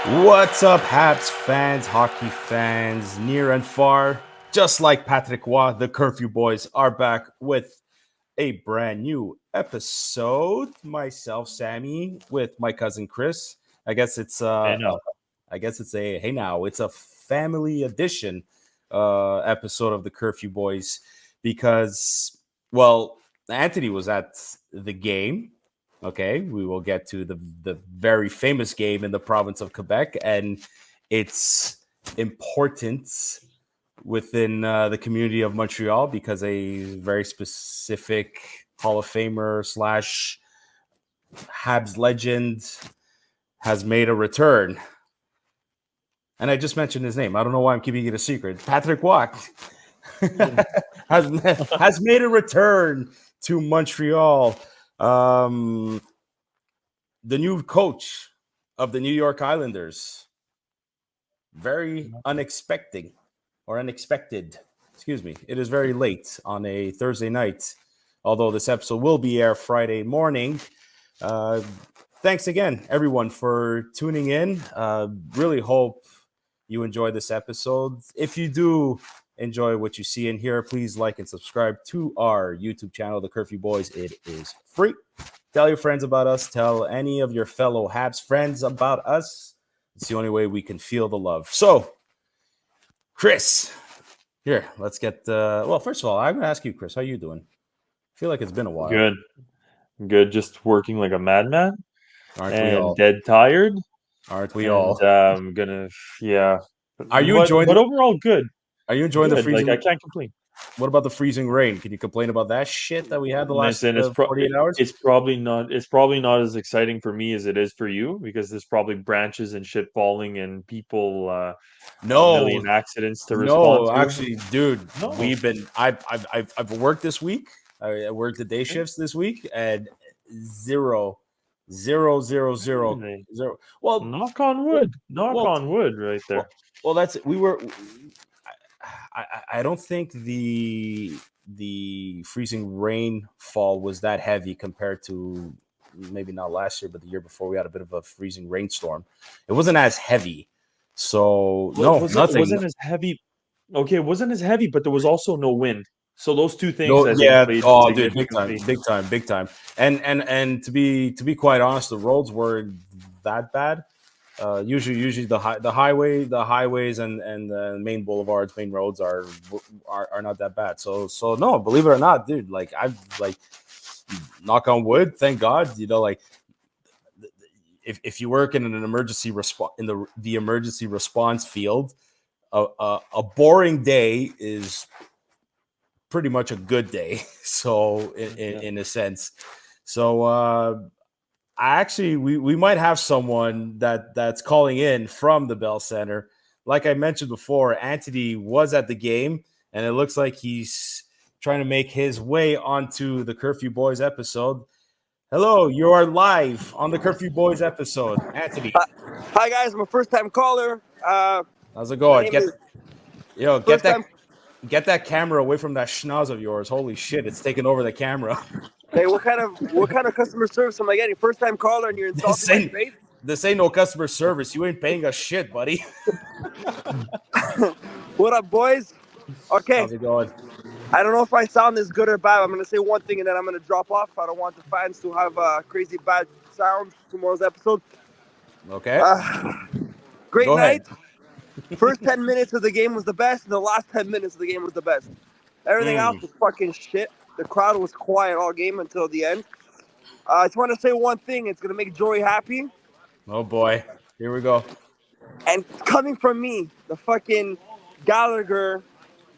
What's up, Habs fans, hockey fans, near and far? Just like Patrick Waugh, the Curfew Boys are back with a brand new episode. Myself, Sammy, with my cousin Chris. I guess it's I uh, uh know. I guess it's a hey now. It's a family edition episode of the Curfew Boys because Anthony was at the game. Okay, we will get to the very famous game in the province of Quebec and its importance within the community of Montreal because a very specific Hall of Famer slash Habs legend has made a return. And I just mentioned his name. I don't know why I'm keeping it a secret. Patrick Waugh has made a return to Montreal. Um, the new coach of the New York Islanders. Very unexpected. Excuse me. It is very late on a Thursday night, although this episode will be aired Friday morning. Uh, Thanks again, everyone, for tuning in. Really hope you enjoy this episode. If you do enjoy what you see in here, please like and subscribe to our YouTube channel, The Curfew Boys. It is free. Tell your friends about us. Tell any of your fellow Habs friends about us. It's the only way we can feel the love. So, Chris, here, let's get. First of all, I'm going to ask you, Chris, how you doing? I feel like it's been a while. Good. Good. Just working like a madman Aren't we and all? dead tired. Aren't we And all? yeah. Are you But enjoying? but overall good. Are you enjoying the Good. Like I freezing? can't complain. What about the freezing rain? Can you complain about that shit that we had the last Listen, 48 hours? it's probably not as exciting for me as it is for you because there's probably branches and shit falling and people a No, million accidents to respond no, to. actually, dude, No. we've been. I've worked this week. I worked the day Okay. shifts this week, and zero, zero, zero, zero, Really. zero. Well, Knock on well, wood. Knock well, on wood right there. that's we were. I don't think the freezing rainfall was that heavy compared to maybe not last year, but the year before we had a bit of a freezing rainstorm. It wasn't as heavy, so no, It nothing. wasn't as heavy. Okay, it wasn't as heavy, but there was also no wind. So those two things No, I think yeah. played Oh, dude, big time, significantly. big time, big time. And to be quite honest, the roads weren't that bad. Usually the highways and the main boulevards, main roads are not that bad. So no, believe it or not, dude. Like I've like knock on wood, thank God. Like if you work in an emergency response in the emergency response field, a boring day is pretty much a good day. So Yeah. in a sense, so I actually we might have someone that's calling in from the Bell Center. Like I mentioned before, Anthony was at the game, and it looks like he's trying to make his way onto the Curfew Boys episode. Hello, you are live on the Curfew Boys episode, Anthony. Hi guys, I'm a first time caller. How's it My going? name is Get first time. that camera away from that schnoz of yours. Holy shit, it's taking over the camera. Hey, what kind of customer service am I getting? First time caller and you're this insulting my ain't faith? this ain't no customer service. You ain't paying us shit, buddy. What up, boys? Okay, How's it going? I don't know if I sound this good or bad. I'm gonna say one thing and then I'm gonna drop off. I don't want the fans to have crazy bad sound tomorrow's episode. Okay, Uh, Great go ahead. night. First 10 minutes of the game was the best, and the last 10 minutes of the game was the best. Everything else Mm. was fucking shit. The crowd was quiet all game until the end. I just want to say one thing. It's gonna make Joey happy. Oh boy, here we go. And coming from me, the fucking Gallagher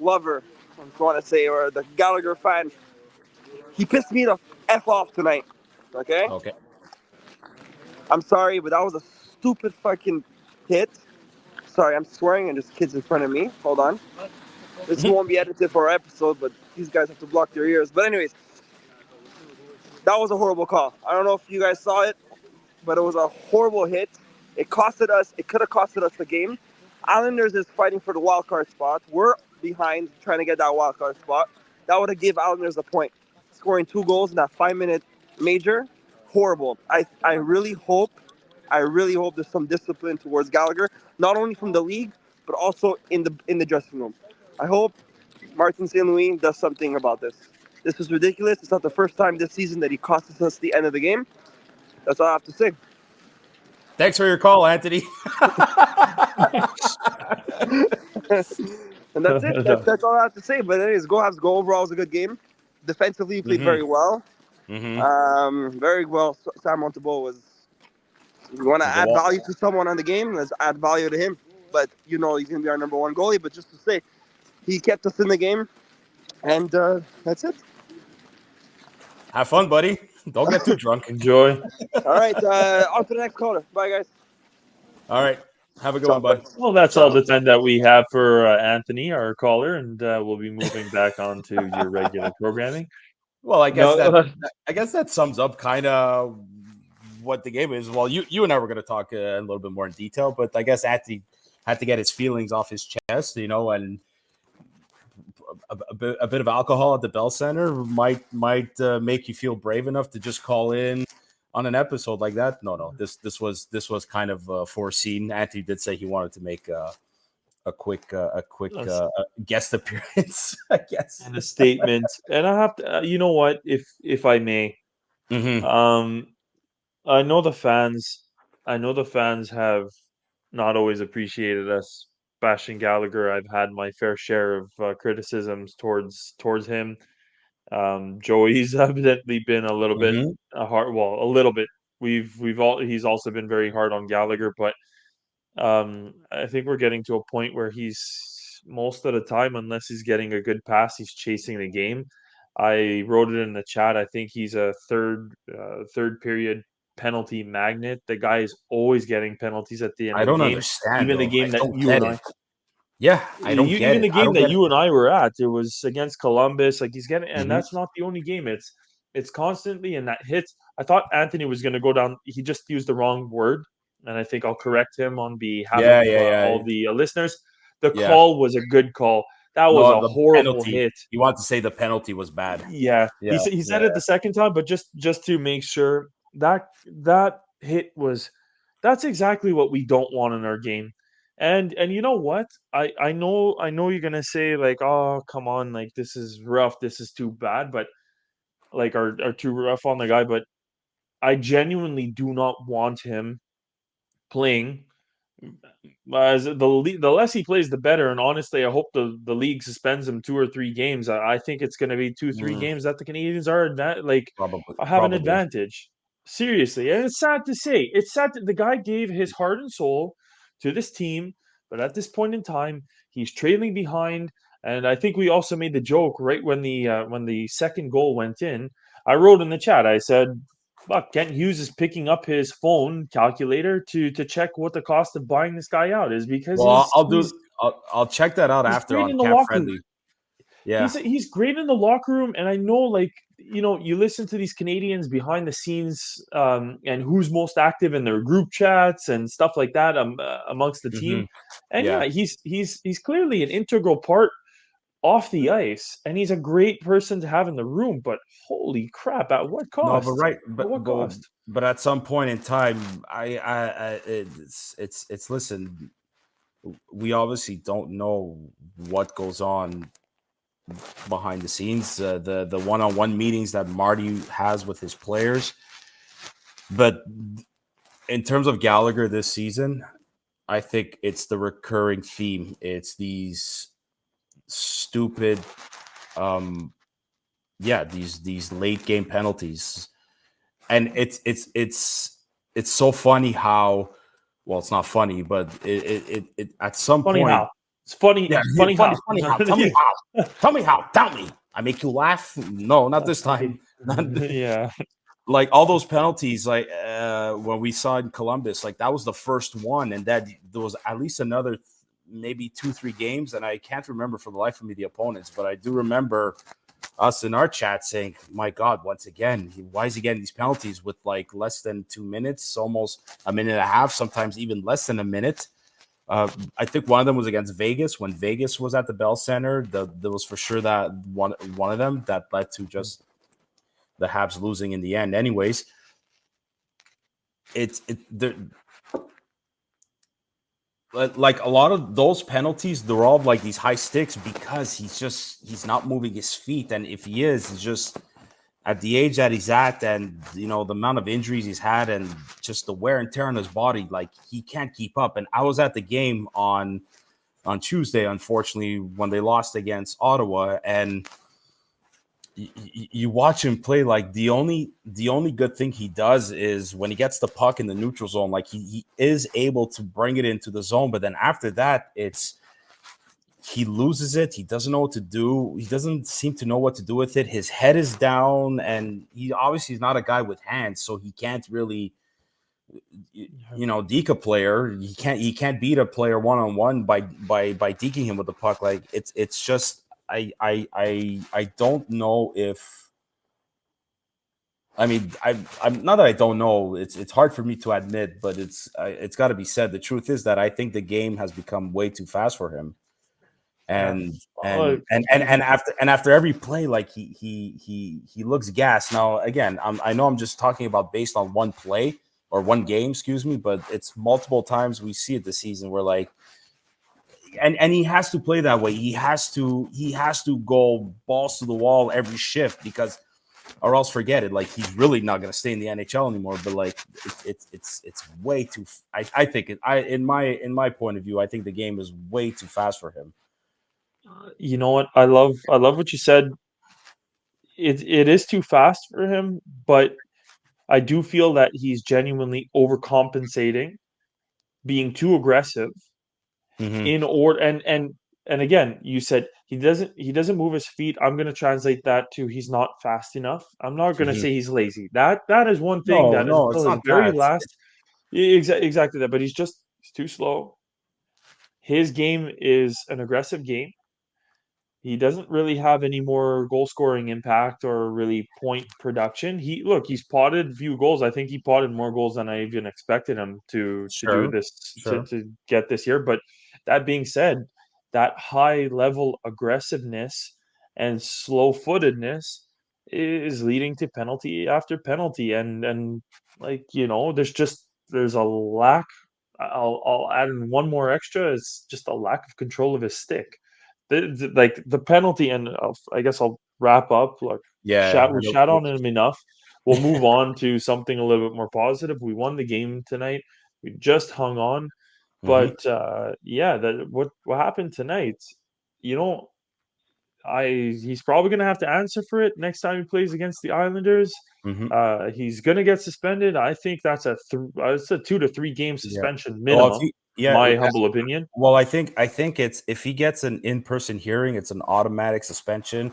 lover, I just want to say, or the Gallagher fan, he pissed me the F off tonight. Okay? Okay, I'm sorry, but that was a stupid fucking hit. Sorry, I'm swearing and there's kids in front of me. Hold on. This won't be edited for our episode, but these guys have to block their ears. But anyways, that was a horrible call. I don't know if you guys saw it, but it was a horrible hit. It costed us. It could have costed us the game. Islanders is fighting for the wild card spot. We're behind trying to get that wild card spot. That would have given Islanders a point. Scoring 2 goals in that 5-minute major, horrible. I really hope I really hope there's some discipline towards Gallagher, not only from the league, but also in the dressing room. I hope Martin St. Louis does something about this. This is ridiculous. It's not the first time this season that he cost us the end of the game. That's all I have to say. Thanks for your call, Anthony. And that's it. That's all I have to say. But anyways, go Habs, go. Overall, it was a good game. Defensively, he played very well. Very well. Sam Montembeault was. If you want to add value to someone on the game, let's add value to him. But he's going to be our number one goalie. But just to say, he kept us in the game. And that's it. Have fun, buddy. Don't get too drunk. Enjoy. All right. On to the next caller. Bye, guys. All right. Have a good one, bud. Well, that's all the time that we have for Anthony, our caller, and we'll be moving back on to your regular programming. Well, I guess that sums up kind of what the game is. Well, you and I were going to talk a little bit more in detail, but I guess Anthony had to get his feelings off his chest, and a bit of alcohol at the Bell Center might make you feel brave enough to just call in on an episode like that. No, this was kind of foreseen. Anthony did say he wanted to make a quick guest appearance, I guess, and a statement. And I have to, you know what, if I may, I know the fans have not always appreciated us bashing Gallagher. I've had my fair share of criticisms towards him. Joey's evidently been a little bit hard. Well, a little bit. He's also been very hard on Gallagher, but I think we're getting to a point where he's most of the time, unless he's getting a good pass, he's chasing the game. I wrote it in the chat. I think he's a third period penalty magnet. The guy is always getting penalties at the end I of the don't game. understand. Even the game that you and I. Yeah, I don't get it. Even the game that you and I were at, it was against Columbus. Like he's getting, and that's not the only game. It's constantly in that hits. I thought Anthony was going to go down. He just used the wrong word, and I think I'll correct him on behalf of all the listeners. The call was a good call. That was a horrible hit. You want to say the penalty was bad? Yeah. He said it the second time, but just to make sure that hit was. That's exactly what we don't want in our game. And you know what? I know you're gonna say like, oh come on, like this is rough, this is too bad, but like are too rough on the guy. But I genuinely do not want him playing. As the less he plays, the better. And honestly, I hope the league suspends him 2 or 3 games. I think it's going to be 2-3 games that the Canadians have an advantage. Seriously, and it's sad to say. It's sad that the guy gave his heart and soul to this team, but at this point in time, he's trailing behind. And I think we also made the joke right when the second goal went in. I wrote in the chat. I said, "Look, Kent Hughes is picking up his phone calculator to check what the cost of buying this guy out is because I'll check that out after on Cap Friendly." Yeah, he's great in the locker room, and I know, like, you listen to these Canadians behind the scenes, and who's most active in their group chats and stuff like that amongst the team, and he's clearly an integral part off the ice, and he's a great person to have in the room. But holy crap, at what cost? No, but at what cost? But at some point in time, it's listen. We obviously don't know what goes on behind the scenes, the one-on-one meetings that Marty has with his players. But in terms of Gallagher this season, I think it's the recurring theme. It's these stupid, these late game penalties, and it's so funny how. Well, it's not funny, but it at some funny point. How. It's funny. Yeah, funny how. Tell me how. Tell me how. Tell me. I make you laugh? No, not this time. Yeah. Like all those penalties, like when we saw in Columbus, like that was the first one, and that there was at least another maybe 2-3 games, and I can't remember for the life of me the opponents, but I do remember us in our chat saying, "My God, once again, why is he getting these penalties with like less than 2 minutes, almost a minute and a half, sometimes even less than a minute?" I think one of them was against Vegas when Vegas was at the Bell Center. There was for sure that one of them that led to just the Habs losing in the end. Anyways, like a lot of those penalties, they're all like these high sticks because he's not moving his feet, and if he is, he's just at the age that he's at, and the amount of injuries he's had, and just the wear and tear on his body, like he can't keep up. And I was at the game on Tuesday, unfortunately, when they lost against Ottawa, and you watch him play. Like the only good thing he does is when he gets the puck in the neutral zone, like he is able to bring it into the zone, but then after that, he loses it. He doesn't know what to do. He doesn't seem to know what to do with it. His head is down, and he obviously is not a guy with hands, so he can't really, deke a player. He can't beat a player one-on-one by deking him with the puck. Like it's just I don't know if, I mean, I'm not that I don't know. It's hard for me to admit, but it's got to be said. The truth is that I think the game has become way too fast for him, Yeah. and Well, after every play, like he looks gassed. Now again, I know I'm just talking about based on one play or one game, excuse me, but it's multiple times we see it this season where like, and he has to play that way. He has to go balls to the wall every shift because, or else forget it. Like he's really not going to stay in the NHL anymore. But like it's way too. I think in my point of view, I think the game is way too fast for him. you know what? I love what you said. It is too fast for him, but I do feel that he's genuinely overcompensating, being too aggressive Mm-hmm. in order. And again, you said he doesn't move his feet. I'm going to translate that to he's not fast enough. I'm not going to Mm-hmm. say he's lazy. That is one thing No, that is no, still it's his not very that. last. Exactly that, but he's too slow. His game is an aggressive game. He doesn't really have any more goal scoring impact or really point production. He's potted a few goals. I think he potted more goals than I even expected him to do Sure, this to, sure. to get this year. But that being said, that high level aggressiveness and slow footedness is leading to penalty after penalty. And like, there's a lack. I'll add in one more extra. It's just a lack of control of his stick. Like the penalty, and I guess I'll wrap up. Like, Yeah, I we know. shat on him enough. We'll move on to something a little bit more positive. We won the game tonight. We just hung on, Mm-hmm, but yeah, that what happened tonight. You know, he's probably gonna have to answer for it next time he plays against the Islanders. mm-hmm. He's gonna get suspended. I think that's it's a 2 to 3 game Yeah. suspension Well, if minimum. yeah, My humble opinion. well, I think it's if he gets an in-person hearing, it's an automatic suspension.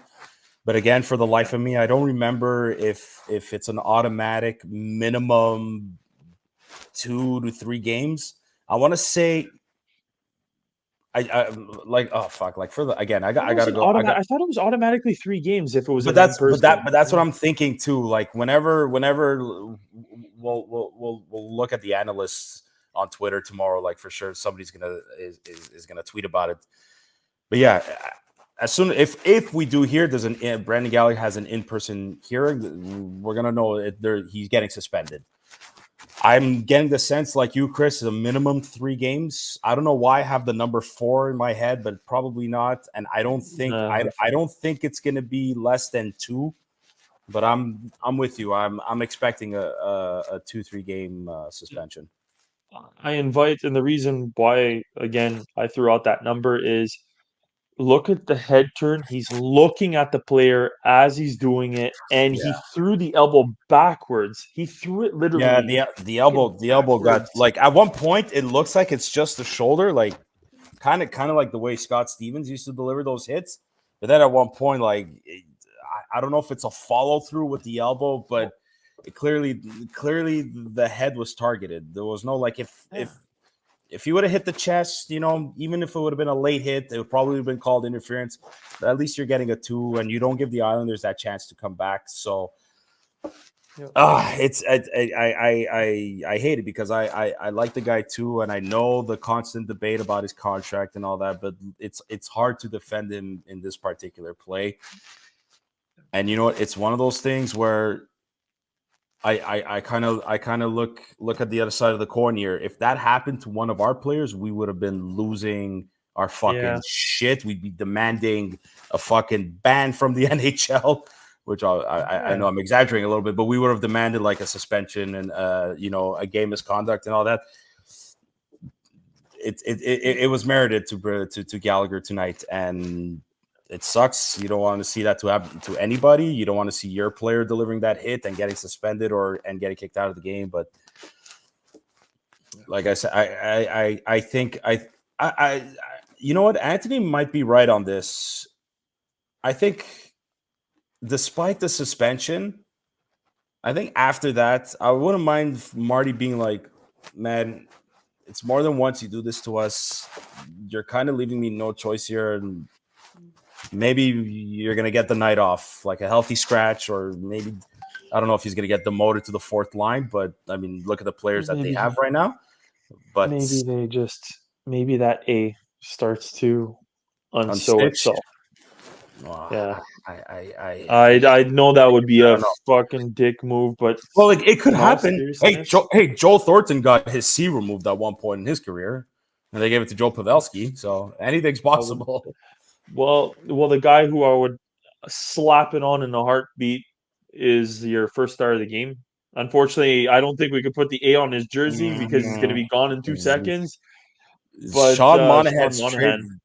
But again, for the Yeah. life of me, I don't remember if it's an automatic minimum 2 to 3 games. I want to say I like, oh fuck, like for the again I got to go. I thought it was automatically 3 games if it was But an in that's person. what I'm thinking too. Like whenever we'll look at the analysts on Twitter tomorrow, like for sure somebody's is gonna tweet about it. But yeah, as soon if we do hear there's Brandon Gallagher has an in-person hearing, we're gonna know he's getting suspended. I'm getting the sense, like you, Chris, is a minimum 3 games. I don't know why I have the number 4 in my head, but probably not. And I don't think Uh, I don't think it's going to be less than 2. But I'm with you. I'm expecting a 2-3 game suspension. I invite, and the reason why, again, I threw out that number is look at the head turn. He's looking at the player as he's doing it, and Yeah, he threw the elbow backwards. He threw it yeah. literally fucking The elbow got, backwards. like, at one point it looks like it's just the shoulder, like kind of like the way Scott Stevens used to deliver those hits. But then at one point, like I don't know if it's a follow through with the elbow, but it clearly the head was targeted. There was no, like, Yeah. if he would have hit the chest, even if it would have been a late hit, it would probably have been called interference. But at least you're getting a 2, and you don't give the Islanders that chance to come back. So Yeah. it's I hate it because I like the guy too, and I know the constant debate about his contract and all that, but it's hard to defend him in this particular play. And you know what? It's one of those things where I kind of look at the other side of the coin here. If that happened to one of our players, we would have been losing our fucking Yeah. shit. We'd be demanding a fucking ban from the NHL, which I know I'm exaggerating a little bit, but we would have demanded like a suspension and a game misconduct and all that. It was merited to Gallagher tonight, and it sucks. You don't want to see that to happen to anybody. You don't want to see your player delivering that hit and getting suspended and getting kicked out of the game. But like I said, I think you know what, Anthony might be right on this. I think despite the suspension, I think after that, I wouldn't mind Marty being like, man, it's more than once you do this to us. You're kind of leaving me no choice here, and maybe you're gonna get the night off, like a healthy scratch, or maybe I don't know if he's gonna get demoted to the fourth line. But I mean, look at the players that they have right now. But Maybe that A starts to unsew unstitch, itself. Yeah. I I know that would be don't a know. fucking dick move, but Well, like it could in all happen. Hey, seriousness, Joel Thornton got his C removed at one point in his career, and they gave it to Joe Pavelski. So anything's possible. well, the guy who I would slap it on in a heartbeat is your first star of the game. Unfortunately, I don't think we could put the A on his jersey because he's going to be gone in 2 seconds. But Sean Sean Monahan's Monahan,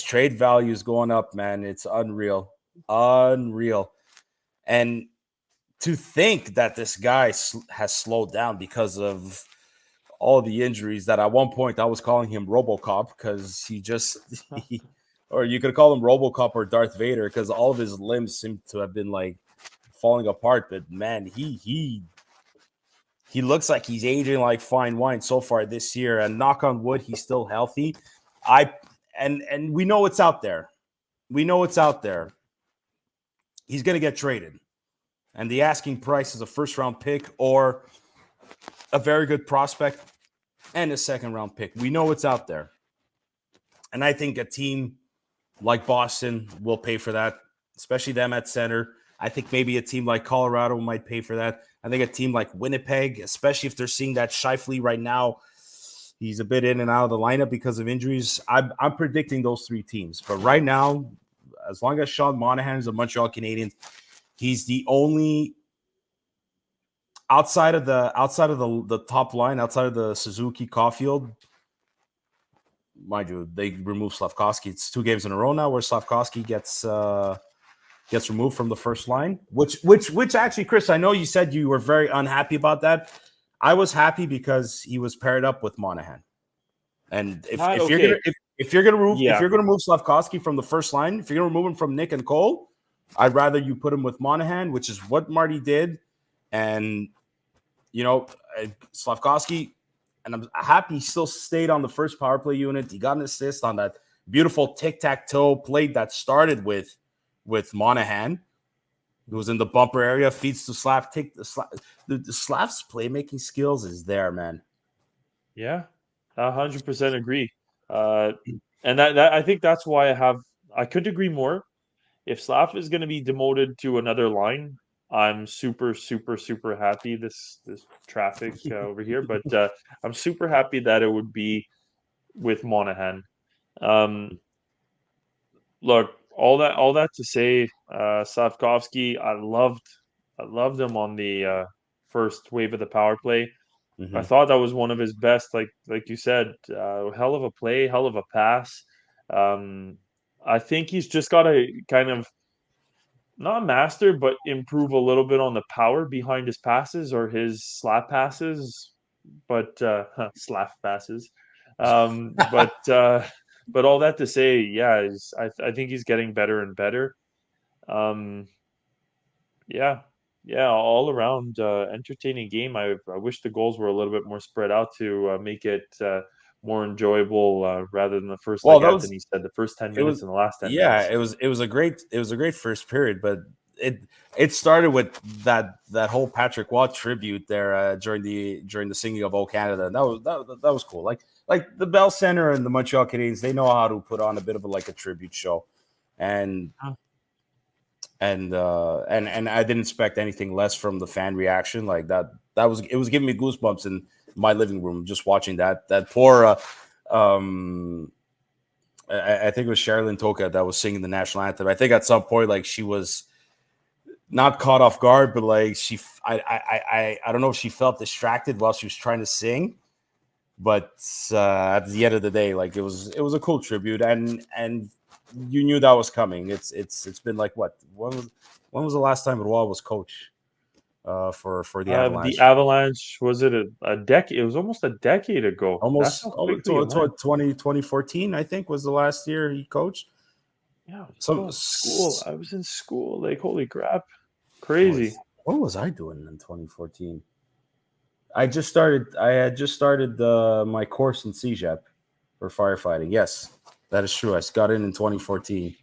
trade value is going up, man. It's unreal, unreal. And to think that this guy has slowed down because of all the injuries, that at one point I was calling him RoboCop because or you could call him RoboCop or Darth Vader because all of his limbs seem to have been like falling apart. But man, he looks like he's aging like fine wine so far this year. And knock on wood, he's still healthy. And we know it's out there. We know it's out there. He's going to get traded. And the asking price is a first round pick or a very good prospect and a second round pick. We know it's out there. And I think a team like Boston will pay for that, especially them at center. I think maybe a team like Colorado might pay for that. I think a team like Winnipeg, especially if they're seeing that Scheifele right now, he's a bit in and out of the lineup because of injuries. I'm predicting those three teams. But right now, as long as Sean Monahan is a Montreal Canadiens, he's the only outside of the top line, outside of the Suzuki Caulfield. Mind you, they removed Slavkovsky. It's 2 games in a row now where Slavkovsky gets removed from the first line. Which actually, Chris, I know you said you were very unhappy about that. I was happy because he was paired up with Monahan. And if you're gonna remove Slavkovsky from the first line, if you're gonna remove him from Nick and Cole, I'd rather you put him with Monahan, which is what Marty did. And Slavkovsky, and I'm happy he still stayed on the first power play unit. He got an assist on that beautiful tic-tac-toe play that started with Monahan. It was in the bumper area, feeds to Slav. The Slav's playmaking skills is there, man. yeah, 100% agree. And that I think that's why I couldn't agree more. If Slav is going to be demoted to another line, I'm super, super, super happy. This traffic over here, but I'm super happy that it would be with Monahan. Look, all that to say, Slavkovsky, I loved him on the first wave of the power play. I thought that was one of his best, like you said, hell of a play, hell of a pass. I think he's just got to kind of not master, but improve a little bit on the power behind his passes or his slap passes, but slap passes. But all that to say, yeah, I think he's getting better and better. Um, yeah, yeah, all around entertaining game. I wish the goals were a little bit more spread out to make it more enjoyable rather than the first, Well, like that was Anthony said, the first 10 it was minutes and the last 10 yeah, minutes. it was a great first period, but it started with that whole Patrick Watt tribute there during the singing of "O Canada." That was cool. Like the Bell Center and the Montreal Canadiens, they know how to put on a bit of a tribute show, and and I didn't expect anything less from the fan reaction. Like that was it was giving me goosebumps in my living room just watching that poor. I think it was Sherilyn Toka that was singing the national anthem. I think at some point, like she was not caught off guard, but like I don't know if she felt distracted while she was trying to sing. But at the end of the day, like it was a cool tribute, and you knew that was coming. It's been like what when was the last time Roy was coach for the The Avalanche? Avalanche, was it a decade? It was almost a decade ago. That's Almost how quickly it went. 2014, I think, was the last year he coached. Yeah, I was Some still in school. I was in school. Like, holy crap. what Crazy. was I doing in 2014? I had just started my course in CJEP for firefighting. Yes, that is true. I got in 2014.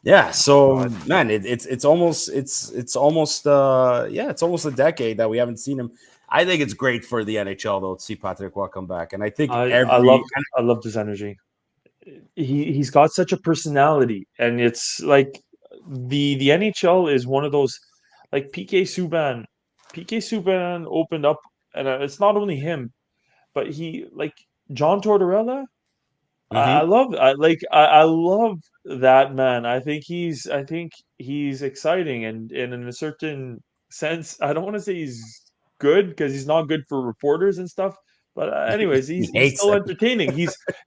Yeah, so God. man, it's almost it's almost a decade that we haven't seen him. I think it's great for the NHL though to see Patrick Roy come back, and I think I loved his energy. He's got such a personality, and it's like the NHL is one of those, like PK Subban. PK Subban opened up, and it's not only him, but he, like, John Tortorella. mm-hmm. I love that man. I think he's exciting, and in a certain sense, I don't want to say he's good because he's not good for reporters and stuff. But anyways, He he's hates still them. entertaining.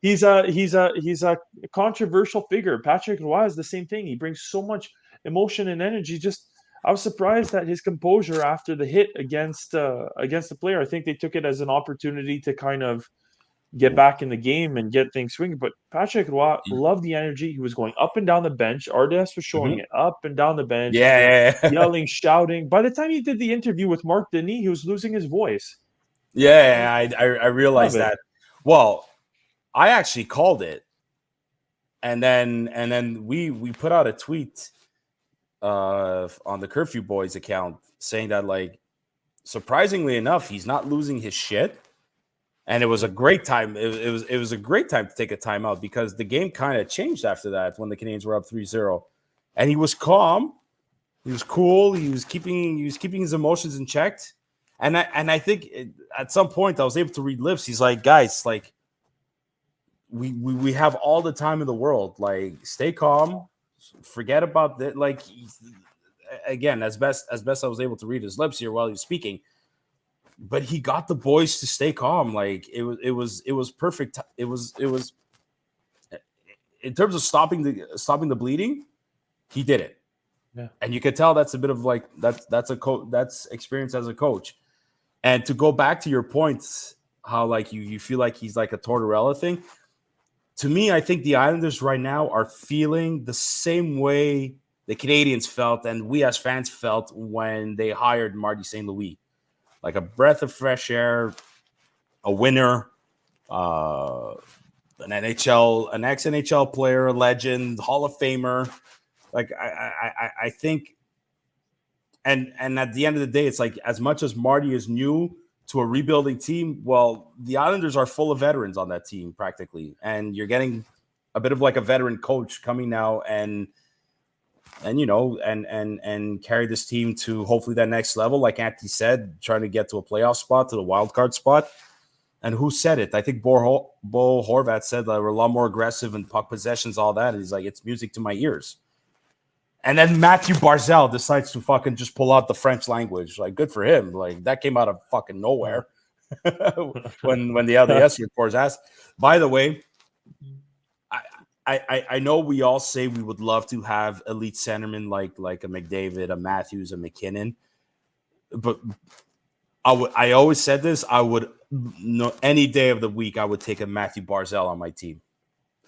He's a controversial figure. Patrick Roy is the same thing. He brings so much emotion and energy. Just, I was surprised at his composure after the hit against the player. I think they took it as an opportunity to kind of get back in the game and get things swinging. But Patrick Roy loved the energy. He was going up and down the bench. Ardes was showing Mm-hmm. it up and down the bench, Yeah. yelling, shouting. By the time he did the interview with Mark Denis, he was losing his voice. Yeah, I Love realized it. that. Well, I actually called it, and then we put out a tweet on the Curfew Boys account saying that, like, surprisingly enough, he's not losing his shit, and it was a great time. It was a great time to take a timeout because the game kind of changed after that when the Canadiens were up 3-0, and he was calm, he was cool, he was keeping his emotions in check. And I think at some point I was able to read lips. He's like, guys, like we have all the time in the world. Like, stay calm, forget about that. Like, again, as best I was able to read his lips here while he was speaking, but he got the boys to stay calm. Like, it was perfect. It was in terms of stopping the bleeding, he did it. Yeah. And you could tell that's a bit of like that's experience as a coach. And to go back to your points, how like you feel like he's like a Tortorella thing. To me, I think the Islanders right now are feeling the same way the Canadiens felt and we as fans felt when they hired Marty St. Louis. Like a breath of fresh air, a winner, an ex-NHL player, a legend, Hall of Famer. Like I think, and at the end of the day, it's like as much as Marty is new to a rebuilding team, well, the Islanders are full of veterans on that team practically, and you're getting a bit of like a veteran coach coming now and you know and carry this team to hopefully that next level. Like Anthony said, trying to get to a playoff spot, to the wild card spot. And who said it? I think Bo Horvat said that we're a lot more aggressive in puck possessions, all that. And he's like, it's music to my ears. And then Matthew Barzal decides to fucking just pull out the French language. Like, good for him. Like, that came out of fucking nowhere. when the LDS reports asked. By the way, I know we all say we would love to have elite centermen like a McDavid, a Matthews, a McKinnon, but I always said this. I would any day of the week I would take a Matthew Barzal on my team.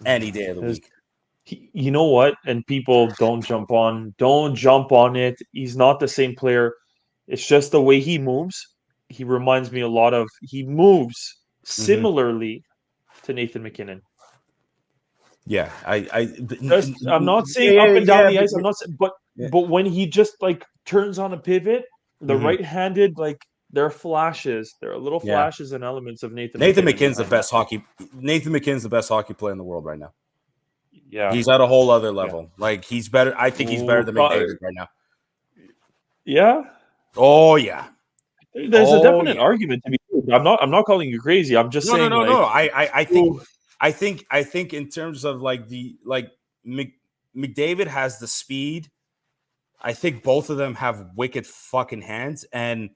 Any day of the week. You know what? And people don't jump on it. He's not the same player. It's just the way he moves. He reminds me a lot of. He moves similarly to Nathan McKinnon. Yeah, I'm not saying up and down the ice. I'm not, but Yeah. but when he just like turns on a pivot, the Mhm. right-handed, like, there are flashes. There are little Yeah. flashes and elements of Nathan Nathan McKinnon McKinnon's the behind it. best hockey. Nathan McKinnon's the best hockey player in the world right now. Yeah. He's at a whole other Yeah. level. Like he's better. I think he's better Ooh, than McDavid right now. yeah. Oh yeah. There's a Oh definite yeah. argument to be made. I'm not calling you crazy. I'm just No, no, saying, no, like, no. I think ooh, I think in terms of like McDavid has the speed. I think both of them have wicked fucking hands, and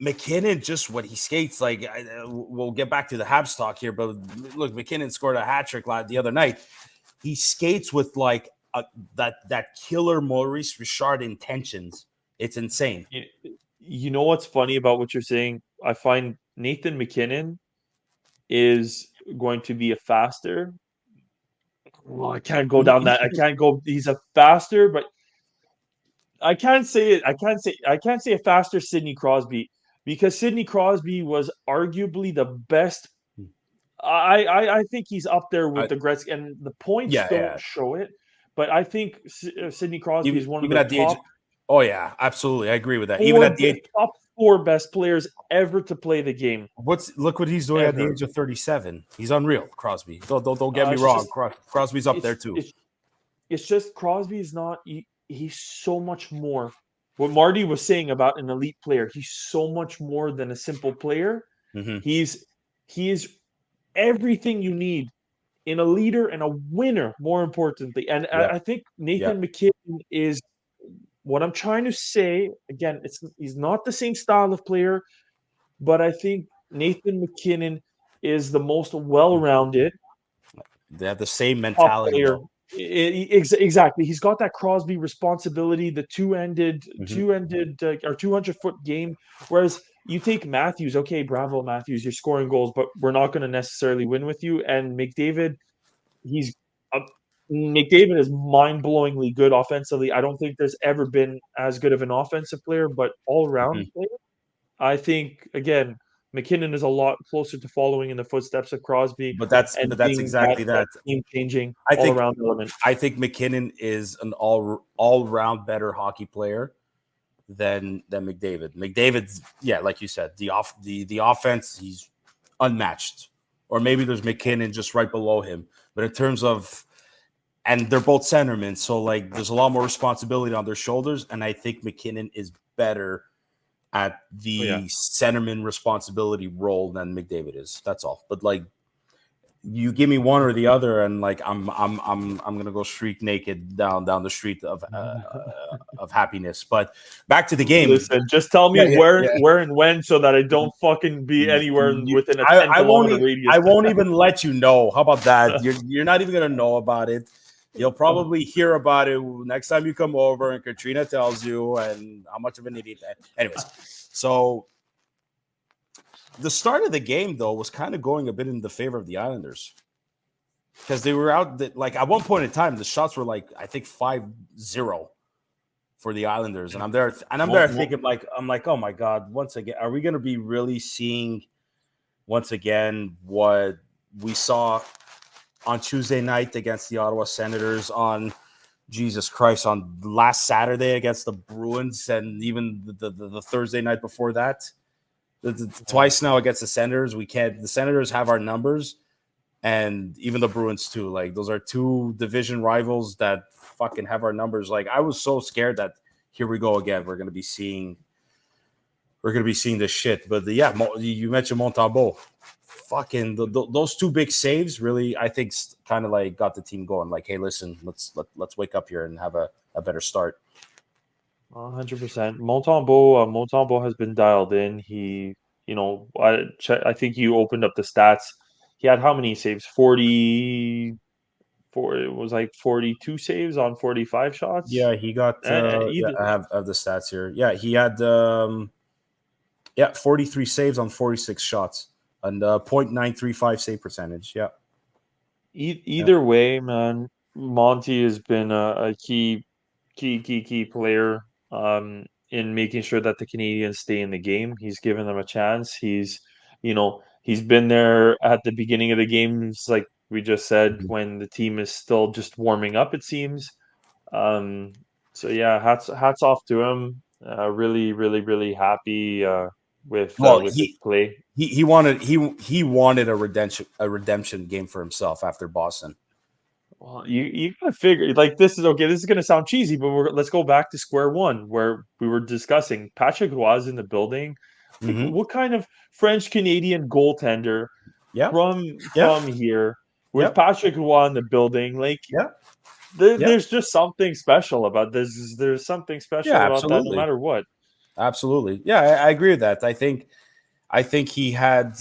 McKinnon just what he skates like. We'll get back to the Habs talk here, but look, McKinnon scored a hat trick the other night. He skates with like that killer Maurice Richard intentions. It's insane. you, you know what's funny about what you're saying? I find Nathan McKinnon is going to be a faster. Well, I can't go down that. I can't go. He's a faster, but I can't say it. I can't say a faster Sidney Crosby because Sidney Crosby was arguably the best. I think he's up there with I, the Gretzky, and the points yeah, don't yeah. show it. But I think Sidney Crosby is one of Even the at the age. Oh yeah, absolutely. I agree with that. Even at the age. top four best players ever to play the game Look what he's doing at the ever. age of 37. He's unreal, Crosby. Don't get me It's wrong. just Crosby's up there it's too. it's just Crosby is not. He's so much more. What Marty was saying about an elite player, he's so much more than a simple player. Mm-hmm. He's he is everything you need in a leader and a winner, more importantly. And Yeah, I think yeah. Nathan McKinnon is what I'm trying to say. Again, he's not the same style of player, but I think Nathan McKinnon is the most well-rounded They have the same top mentality player. though. Exactly. He's got that Crosby responsibility, the Mm-hmm. two-ended or 200-foot game. Whereas you take Matthews, okay, bravo, Matthews, you're scoring goals, but we're not going to necessarily win with you. And McDavid, he's uh, McDavid is mind-blowingly good offensively. I don't think there's ever been as good of an offensive player, but all-around Mm-hmm. player. I think again, McKinnon is a lot closer to following in the footsteps of Crosby and But that's being that exactly that. team changing I all think around element. I think McKinnon is an all round better hockey player than McDavid. McDavid's like you said, the offense he's unmatched. Or maybe there's McKinnon just right below him. But in terms of and they're both centermen, so like there's a lot more responsibility on their shoulders. And I think McKinnon is better at Oh yeah. the centerman responsibility role than McDavid is. That's all. But like you give me one or the other, and like I'm gonna go streak naked down the street of happiness. But back to the game. Listen, just tell me Yeah, yeah, yeah. where and when so that I don't fucking be anywhere within a 10 kilometer radius. I won't even let you know. How about that? You're not even gonna know about it. You'll probably hear about it next time you come over, and Katrina tells you, and how much of an idiot that. Anyways, so the start of the game though was kind of going a bit in the favor of the Islanders because they were out like at one point in time the shots were like I think 5-0 for the Islanders, and I'm there thinking like oh my god, once again are we going to be really seeing once again what we saw on Tuesday night against the Ottawa Senators, on Jesus Christ, on last Saturday against the Bruins, and even the Thursday night before that. Twice now against the Senators. The Senators have our numbers, and even the Bruins too. Like those are two division rivals that fucking have our numbers. Like I was so scared that here we go again. We're gonna be seeing this shit. But you mentioned Montembeault. Fucking those two big saves really, I think, kind of like got the team going. Like, hey, listen, let's wake up here and have a better start. 100%. Montembeault has been dialed in. He, I think you opened up the stats. He had how many saves? 44. It was like 42 saves on 45 shots. Yeah, he got. Either I have the stats here. Yeah, he had 43 saves on 46 shots and .935 save percentage. Yeah. Yeah. either way, man, Monty has been a key player in making sure that the Canadians stay in the game. He's given them a chance. He's been there at the beginning of the games, like we just said, Mhm. when the team is still just warming up, it seems. Um, so yeah, hats off to him. Really, really, really happy. with Well, his play. he wanted a redemption game for himself after Boston. Well, you gotta figure like this is okay. This is gonna sound cheesy, but let's go back to square one where we were discussing Patrick Roy in the building. Like, Mm-hmm. what kind of French Canadian goaltender Yep. Yep. from here with Yep. Patrick Roy in the building? Like, Yep. Yep. there's just something special about this. There's something Yeah. special about that, no Absolutely. matter what. Absolutely. Yeah, I agree with that. I think he had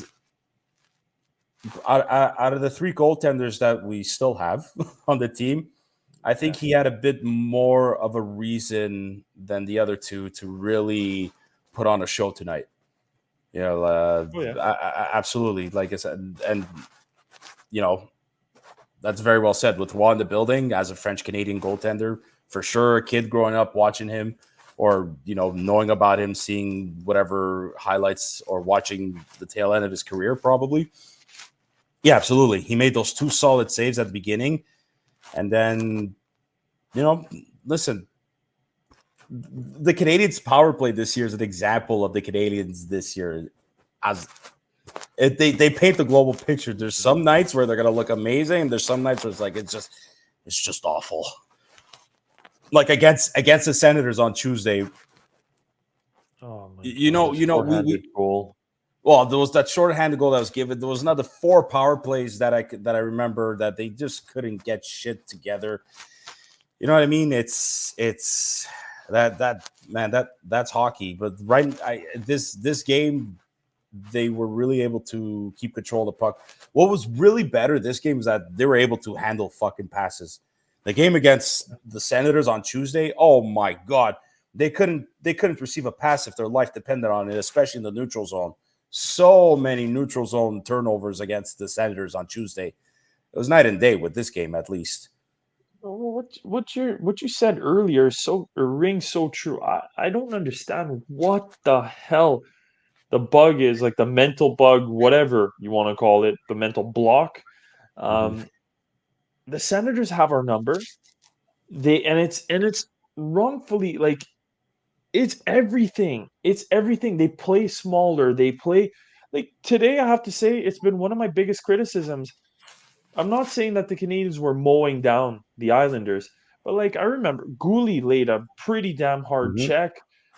out of the three goaltenders that we still have on the team, I think he had a bit more of a reason than the other two to really put on a show tonight. You know, Oh yeah. absolutely. Like I said, and you know, that's very well said. With Roy in the building as a French Canadian goaltender, for sure, a kid growing up watching him, or knowing about him, seeing whatever highlights or watching the tail end of his career, probably. Yeah, absolutely. He made those two solid saves at the beginning, and then listen, the Canadiens' power play this year is an example of the Canadiens this year. As they paint the global picture. There's some nights where they're gonna look amazing, and there's some nights where it's just awful. Like against the Senators on Tuesday. Oh my God, we goal. well, there was that shorthanded goal that was given. There was another 4 power plays that I remember that they just couldn't get shit together. You know what I mean? It's that man, that's hockey. But this game, they were really able to keep control of the puck. What was really better this game is that they were able to handle fucking passes. The game against the Senators on Tuesday, oh my God, they couldn't receive a pass if their life depended on it, especially in the neutral zone. So many neutral zone turnovers against the Senators on Tuesday. It was night and day with this game, at least. What you said earlier rings so true. I don't understand what the hell the bug is, like the mental bug, whatever you want to call it, the mental block. Mm-hmm. Um, the Senators have our number. It's wrongfully like it's everything. It's everything. They play smaller. They play like today. I have to say it's been one of my biggest criticisms. I'm not saying that the Canadians were mowing down the Islanders, but like I remember Gouli laid a pretty damn hard Mm-hmm. check.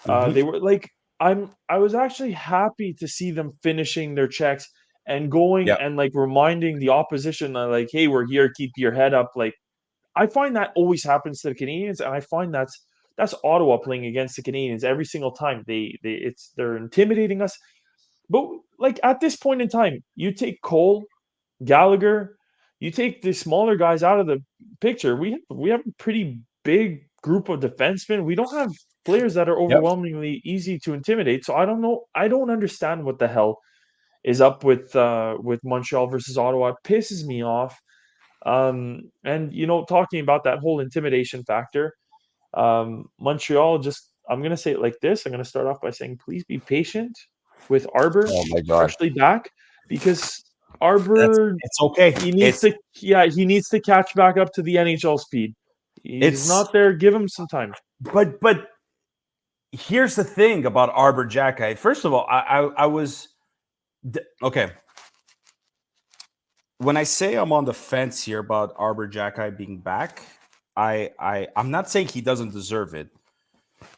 Mm-hmm. They were like I was actually happy to see them finishing their checks and going Yep. and like reminding the opposition that like, hey, we're here, keep your head up. Like I find that always happens to the Canadians, and I find that's Ottawa playing against the Canadians every single time. They're intimidating us. But like at this point in time, you take Cole, Gallagher, you take the smaller guys out of the picture. We have a pretty big group of defensemen. We don't have players that are Yep. overwhelmingly easy to intimidate. So I don't know. I don't understand what the hell is up with Montreal versus Ottawa. It pisses me off. And talking about that whole intimidation factor, Montreal just I'm gonna say it like this. I'm gonna start off by saying please be patient with Arbor, Oh my God. freshly back, because That's Arbor it's okay. he needs to catch back up to the NHL speed. He's It's not there. Give him some time. but here's the thing about Arbor Jacki. First of all, I was okay. When I say I'm on the fence here about Arbor Jacki being back, I'm not saying he doesn't deserve it.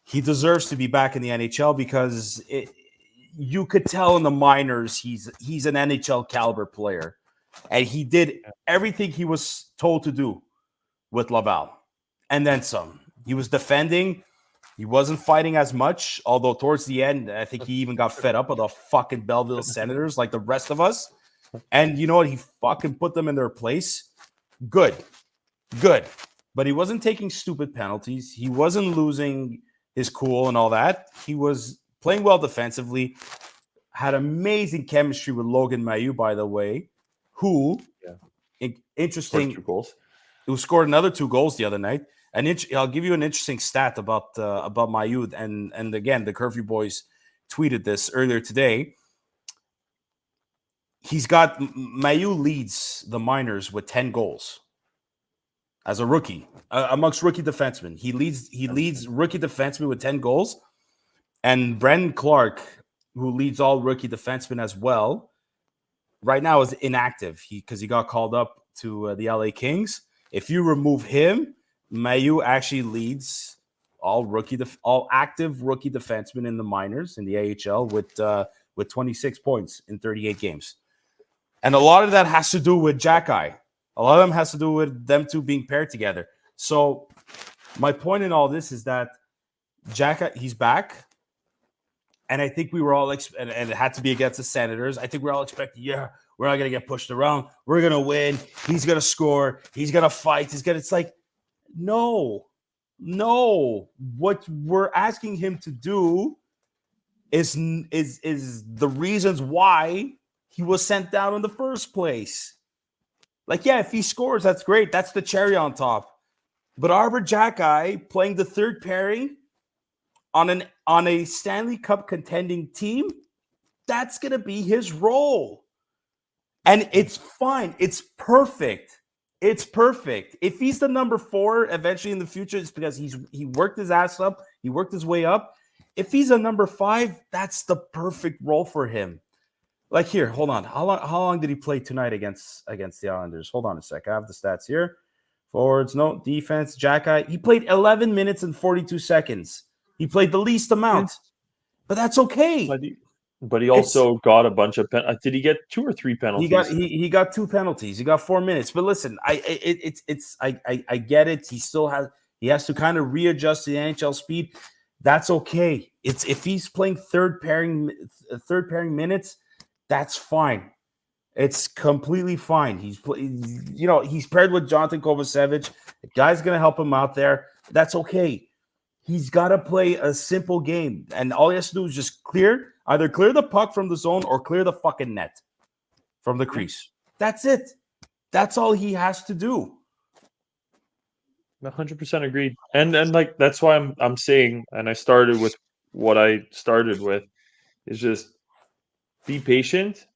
He deserves to be back in the NHL because you could tell in the minors he's an NHL caliber player, and he did everything he was told to do with Laval, and then some. He was defending. He wasn't fighting as much, although towards the end, I think he even got fed up with the fucking Belleville Senators like the rest of us. And you know what? He fucking put them in their place. Good. Good. But he wasn't taking stupid penalties. He wasn't losing his cool and all that. He was playing well defensively. Had amazing chemistry with Logan Mailloux, by the way, who, Scored interesting, 2 goals. who scored another 2 goals the other night. And I'll give you an interesting stat about Mailloux. And again, the Curfew Boys tweeted this earlier today. Mailloux leads the minors with 10 goals as a rookie amongst rookie defensemen. He leads rookie defensemen with 10 goals, and Brandon Clark who leads all rookie defensemen as well, right now is inactive because he got called up to the LA Kings. If you remove him, Mailloux actually leads all active rookie defensemen in the minors in the AHL with 26 points in 38 games. And a lot of that has to do with Jack-Eye. A lot of them has to do with them two being paired together. So my point in all this is that Jack-Eye, he's back. And I think we were all, and it had to be against the Senators. I think we're all expecting, we're not going to get pushed around. We're going to win. He's going to score. He's going to fight. It's like, no. What we're asking him to do is the reasons why he was sent down in the first place. Like, yeah, if he scores, that's great. That's the cherry on top. But Arbor Jack-Eye playing the third pairing on a Stanley Cup contending team, that's going to be his role. And it's fine. It's perfect. It's perfect. If he's the number 4 eventually in the future, it's because he worked his ass up. He worked his way up. If he's a number 5, that's the perfect role for him. Like here, hold on. How long did he play tonight against the Islanders? Hold on a sec. I have the stats here. Forwards, no. Defense, Jack-Eye. He played 11 minutes and 42 seconds. He played the least amount, but that's okay. But he also got a bunch of did he get 2 or 3 penalties? He got 2 penalties. He got 4 minutes. But listen, I get it. He has to kind of readjust to the NHL speed. That's okay. It's if he's playing third pairing minutes, that's fine. It's completely fine. He's paired with Jonathan Kovacevic. The guy's gonna help him out there. That's okay. He's got to play a simple game, and all he has to do is just either clear the puck from the zone or clear the fucking net from the crease. That's it. That's all he has to do. 100% agreed. And like that's why I'm saying, and I started with what I started with, is just be patient,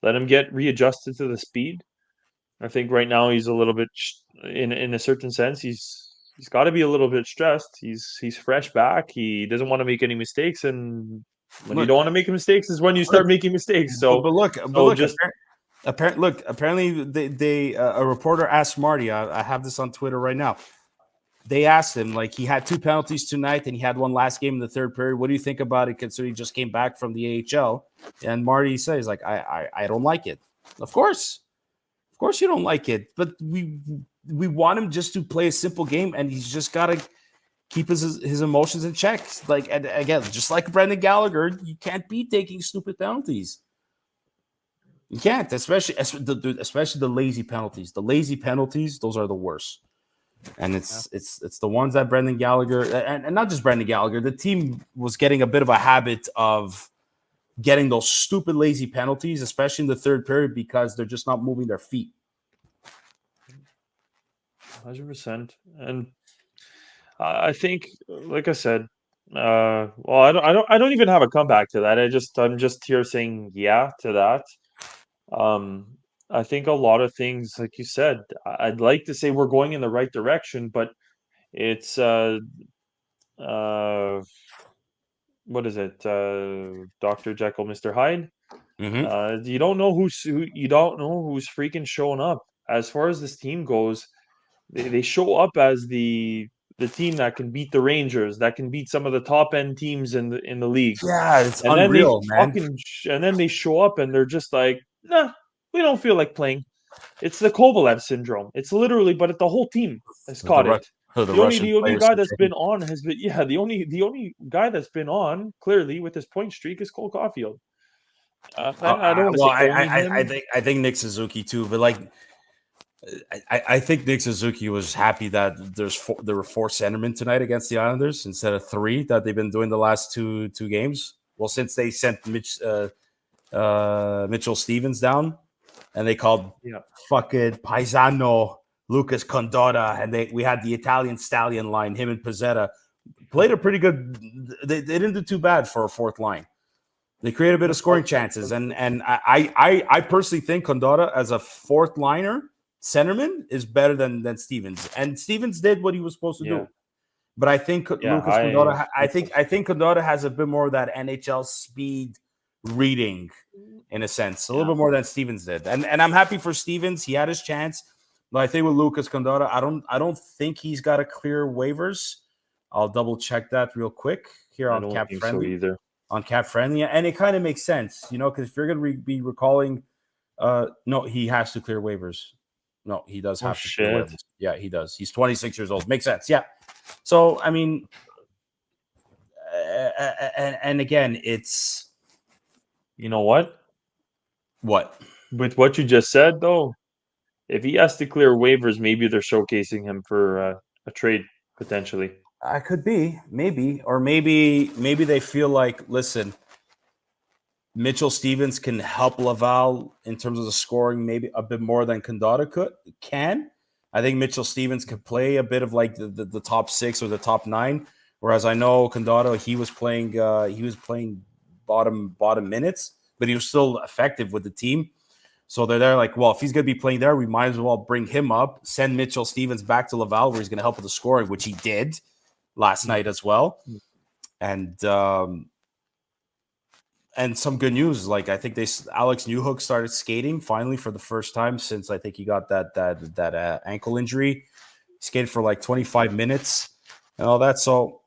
let him get readjusted to the speed. I think right now he's a little bit in a certain sense he's got to be a little bit stressed. He's fresh back. He doesn't want to make any mistakes, and when you don't want to make mistakes is when you start making mistakes. So, apparently they a reporter asked Marty. I have this on Twitter right now. They asked him, like, he had 2 penalties tonight and he had one last game in the third period. What do you think about it, considering he just came back from the AHL? And Marty says, like, I don't like it. Of course you don't like it, but we want him just to play a simple game, and he's just got to keep his emotions in check. Like, and again, just like Brendan Gallagher, you can't be taking stupid penalties. You can't, especially the lazy penalties. The lazy penalties, those are the worst. And it's the ones that Brendan Gallagher, and not just Brendan Gallagher, the team was getting a bit of a habit of getting those stupid lazy penalties, especially in the third period, because they're just not moving their feet. 100%. And I think, like I said, I don't even have a comeback to that. I'm just here saying yeah to that. I think a lot of things, like you said, I'd like to say we're going in the right direction, but it's what is it? Dr. Jekyll, Mr. Hyde. Mm-hmm. You don't know who's freaking showing up. As far as this team goes, they show up as the team that can beat the Rangers, that can beat some of the top end teams in the league. Yeah, it's and unreal, then they man. and then they show up and they're just like, nah, we don't feel like playing. It's the Kovalev syndrome. It's literally, but the whole team has caught it. The only guy that's been on has been the only guy that's been on clearly with his point streak is Cole Caulfield. I don't want to say only him. I think Nick Suzuki too, but like I think Nick Suzuki was happy that there were 4 centermen tonight against the Islanders instead of 3 that they've been doing the last two games. Well, since they sent Mitchell Stevens down, and they called fucking Paisano Lucas Condotta, and we had the Italian stallion line, him and Pizzetta played a pretty good. They didn't do too bad for a 4th line. They created a bit of scoring chances, and I personally think Condotta as a 4th liner centerman is better than Stevens, and Stevens did what he was supposed to do. But I think Lucas Condotta. I think Condotta has a bit more of that NHL speed reading in a sense, a little bit more than Stevens did. And I'm happy for Stevens. He had his chance. But I think with Lucas Condora, I don't think he's got to clear waivers. I'll double check that real quick here I on don't Cap think Friendly. so either. On Cap Friendly, and it kind of makes sense, because if you're going to be recalling, no, he has to clear waivers. No, he does have to clear waivers. Yeah, he does. He's 26 years old. Makes sense. Yeah. So I mean, and again, it's You know what? what With what you just said, though, if he has to clear waivers, maybe they're showcasing him for a trade potentially. I could be maybe, or maybe they feel like, listen, Mitchell Stevens can help Laval in terms of the scoring, maybe a bit more than Condota can. I think Mitchell Stevens could play a bit of like the top 6 or the top 9, whereas I know Condota he was playing bottom minutes, but he was still effective with the team. So they're like, well, if he's going to be playing there, we might as well bring him up, send Mitchell Stevens back to Laval where he's going to help with the scoring, which he did last night as well. And some good news, like I think Alex Newhook started skating finally for the first time since I think he got that ankle injury. He skated for like 25 minutes and all that. So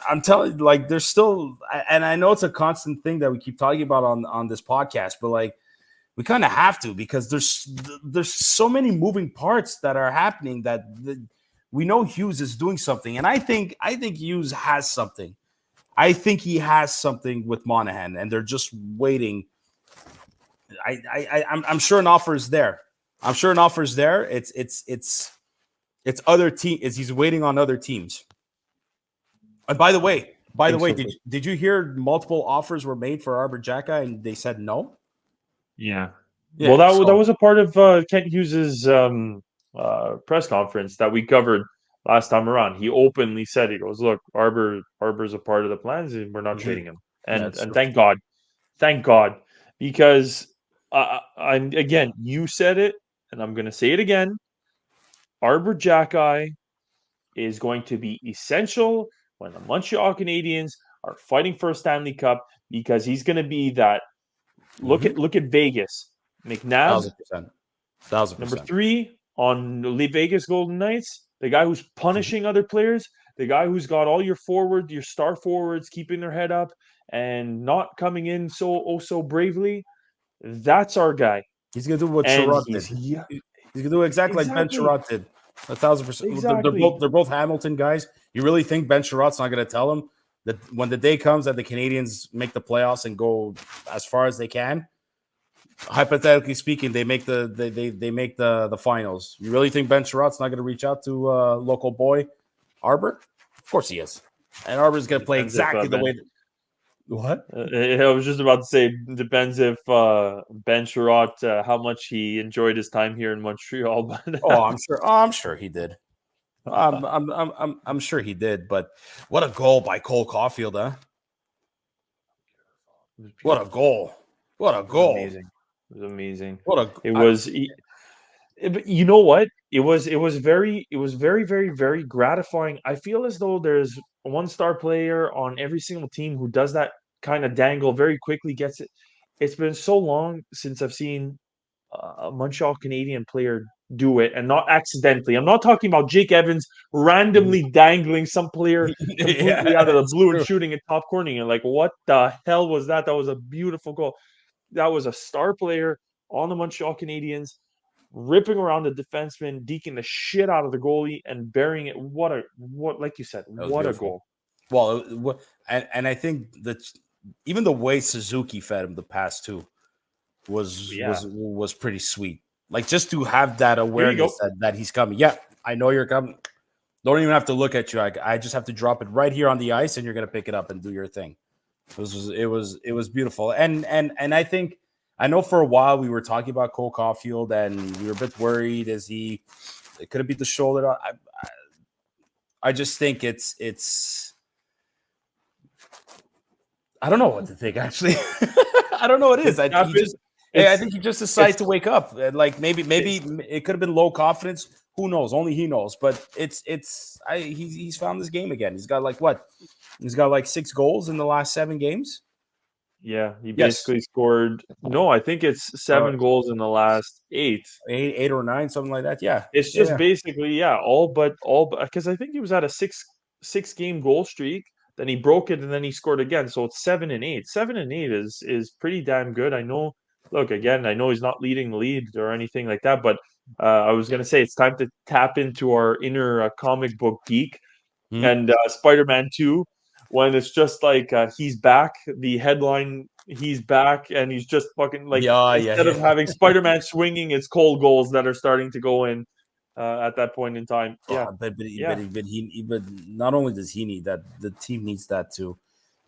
I'm telling you, like, there's still, and I know it's a constant thing that we keep talking about on this podcast, but like we kind of have to, because there's so many moving parts that are happening that we know Hughes is doing something, and I think Hughes has something. I think he has something with Monahan, and they're just waiting. I'm sure an offer is there. I'm sure an offer is there. It's other team. He's waiting on other teams. And by the way, did you hear multiple offers were made for Arbor Jacka and they said no? Yeah. Well, that was a part of Kent Hughes's press conference that we covered last time around. He openly said, he goes, "Look, Arbor's a part of the plans, and we're not trading him." And thank God, because I'm again, you said it, and I'm going to say it again. Arbor Jacki is going to be essential when the Montreal Canadiens are fighting for a Stanley Cup, because he's going to be that. Look at Vegas. McNabb, 1,000%. number 3 on the Vegas Golden Knights, the guy who's punishing other players, the guy who's got all your star forwards keeping their head up and not coming in so bravely. That's our guy. He's gonna do what Sherrod did. He's gonna do exactly like Ben Sherrod did. 1,000%. Exactly. They're both Hamilton guys. You really think Ben Sherrod's not gonna tell him that when the day comes that the Canadiens make the playoffs and go as far as they can, hypothetically speaking, they make the finals? You really think Ben Sherrod's not going to reach out to local boy Arbor? Of course he is, and Arbor's going to play exactly the way. What? I was just about to say, depends if Ben Sherratt, how much he enjoyed his time here in Montreal. But I'm sure he did. I'm sure he did. But what a goal by Cole Caulfield, huh? What a goal! What a goal! It was amazing. It was. But you know what? It was very, very gratifying. I feel as though there's a one-star player on every single team who does that kind of dangle very quickly, gets it. It's been so long since I've seen a Montreal Canadian player do it, and not accidentally. I'm not talking about Jake Evans randomly dangling some player completely out of the blue and shooting it top corner. You're like, what the hell was that? That was a beautiful goal. That was a star player on the Montreal Canadiens, ripping around the defenseman, deking the shit out of the goalie, and burying it. Like you said, what a goal! Well, and I think that even the way Suzuki fed him the pass too was pretty sweet. Like, just to have that awareness that he's coming. Yeah, I know you're coming. Don't even have to look at you. I just have to drop it right here on the ice, and you're gonna pick it up and do your thing. It was beautiful, and I think, I know for a while we were talking about Cole Caulfield, and we were a bit worried could it be the shoulder? I just think it's I don't know what to think, actually. I don't know what it is. I think he just decided to wake up. Like, maybe it could have been low confidence. Who knows? Only he knows. But he's found this game again. He's got like 6 goals in the last 7 games. Yeah, he Yes, basically scored. No, I think it's 7 goals in the last 8. 8 or 9, something like that. Yeah, It's yeah, just yeah. basically, all but because I think he was at a 6 game goal streak. Then he broke it, and then he scored again. So it's 7 and 8. 7 and 8 is pretty damn good. I know. Look, again, I know he's not leading the lead or anything like that, but I was gonna say it's time to tap into our inner comic book geek Hmm? and Spider-Man 2 when it's just like he's back, the headline he's back, and he's just fucking like Yeah, yeah, instead of yeah. having Spider-Man swinging, it's Cole goals that are starting to go in at that point in time. Yeah, yeah. But not only does he need that, the team needs that too.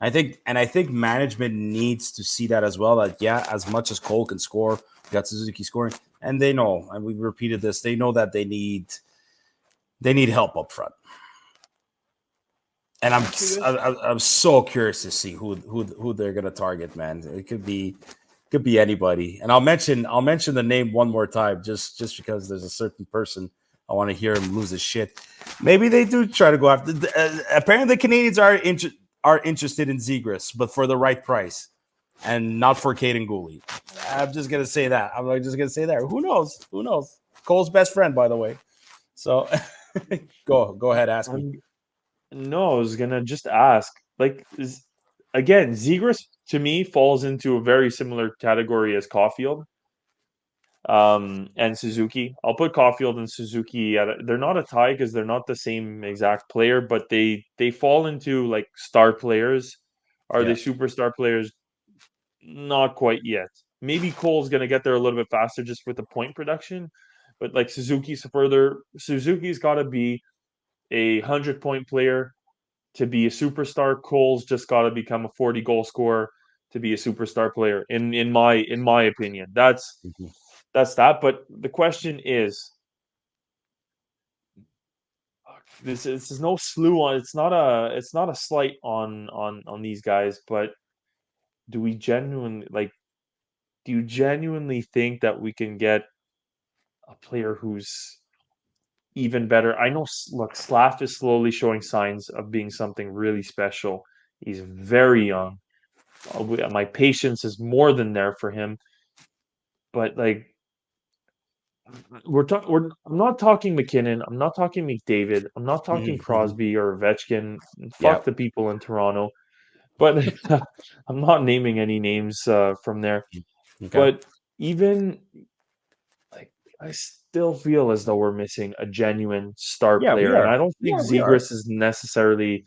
I think management needs to see that as well. That yeah, as much as Cole can score, we got Suzuki scoring, and they know, and we've repeated this. They know that they need help up front. And I'm so curious to see who they're gonna target, man. It could be anybody. And I'll mention the name one more time, just because there's a certain person I want to hear him lose his shit. Maybe they do try to go after. Apparently, the Canadians are interested in Zegras, but for the right price, and not for Caden Gooley. I'm just gonna say that. I'm just gonna say that. Who knows? Who knows? Cole's best friend, by the way. So go ahead, ask me. I'm, no, I was gonna just ask, like, again, Zegras to me falls into a very similar category as Caulfield. And Suzuki. I'll put Caulfield and Suzuki they're not a tie because they're not the same exact player, but they fall into like star players. Are they Yeah. superstar players? Not quite yet. Maybe Cole's gonna get there a little bit faster just with the point production, but like Suzuki's got to be a 100-point player to be a superstar. Cole's just got to become a 40 goal scorer to be a superstar player. In my opinion, Mhm. that's that. But the question is, this is no slew on. It's not a slight on these guys. But do we genuinely like? Do you genuinely think that we can get a player who's even better? I know. Look, Slav is slowly showing signs of being something really special. He's very young. My patience is more than there for him. But like, I'm not talking McKinnon. I'm not talking McDavid. I'm not talking Mhm, mhm. Crosby or Ovechkin. Yeah. Fuck the people in Toronto. But I'm not naming any names from there. Okay. But even like, I still feel as though we're missing a genuine star Yeah, we player, and are. I don't think Yeah, we are. Zegras is necessarily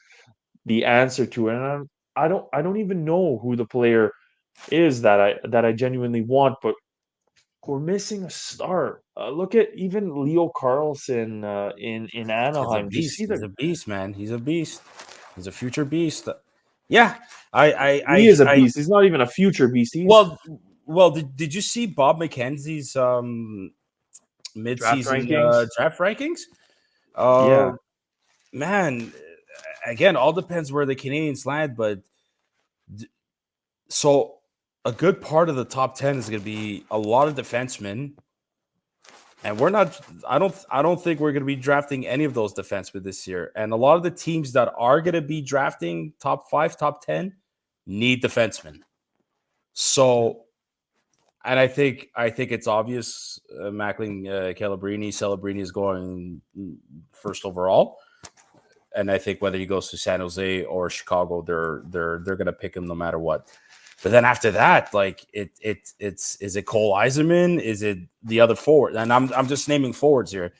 the answer to it. And I don't even know who the player is that I genuinely want, but we're missing a star. Look at even Leo Carlson in He's a Anaheim. Do you see beast. He's the a beast, man. He's a beast. He's a future beast. Yeah. he is a I beast. He's not even a future beast. He's well, did you see Bob McKenzie's draft midseason rankings. draft rankings? Uh, Yeah, man, again, all depends where the Canadians land, but so a good part of the top 10 is going to be a lot of defensemen. And we're not. I don't think we're going to be drafting any of those defensemen this year. And a lot of the teams that are going to be drafting top 5, top 10 need defensemen. yeah. So, and I think it's obvious. Mackling, Celebrini is going first overall. And I think whether he goes to San Jose or Chicago, they're going to pick him no matter what. But then after that, like it's is it Cole Eiserman? Is it the other forward? And I'm just naming forwards here.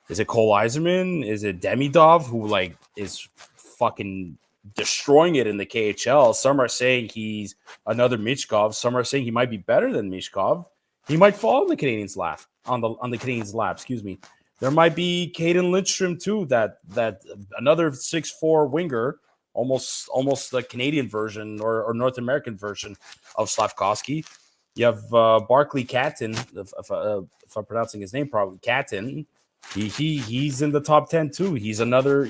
Is it Cole Eiserman? Is it Demidov, who like is fucking destroying it in the KHL? Some are saying he's another Michkov. Some are saying he might be better than Michkov. He might fall on the Canadians' lap. On the Canadians' lap. Excuse me. There might be Caden Lindstrom too. That another 6'4" winger, almost the Canadian version or North American version of Slavkovsky. You have Barkley Catton, if I'm pronouncing his name probably, Catton. He's in the top 10 too. He's another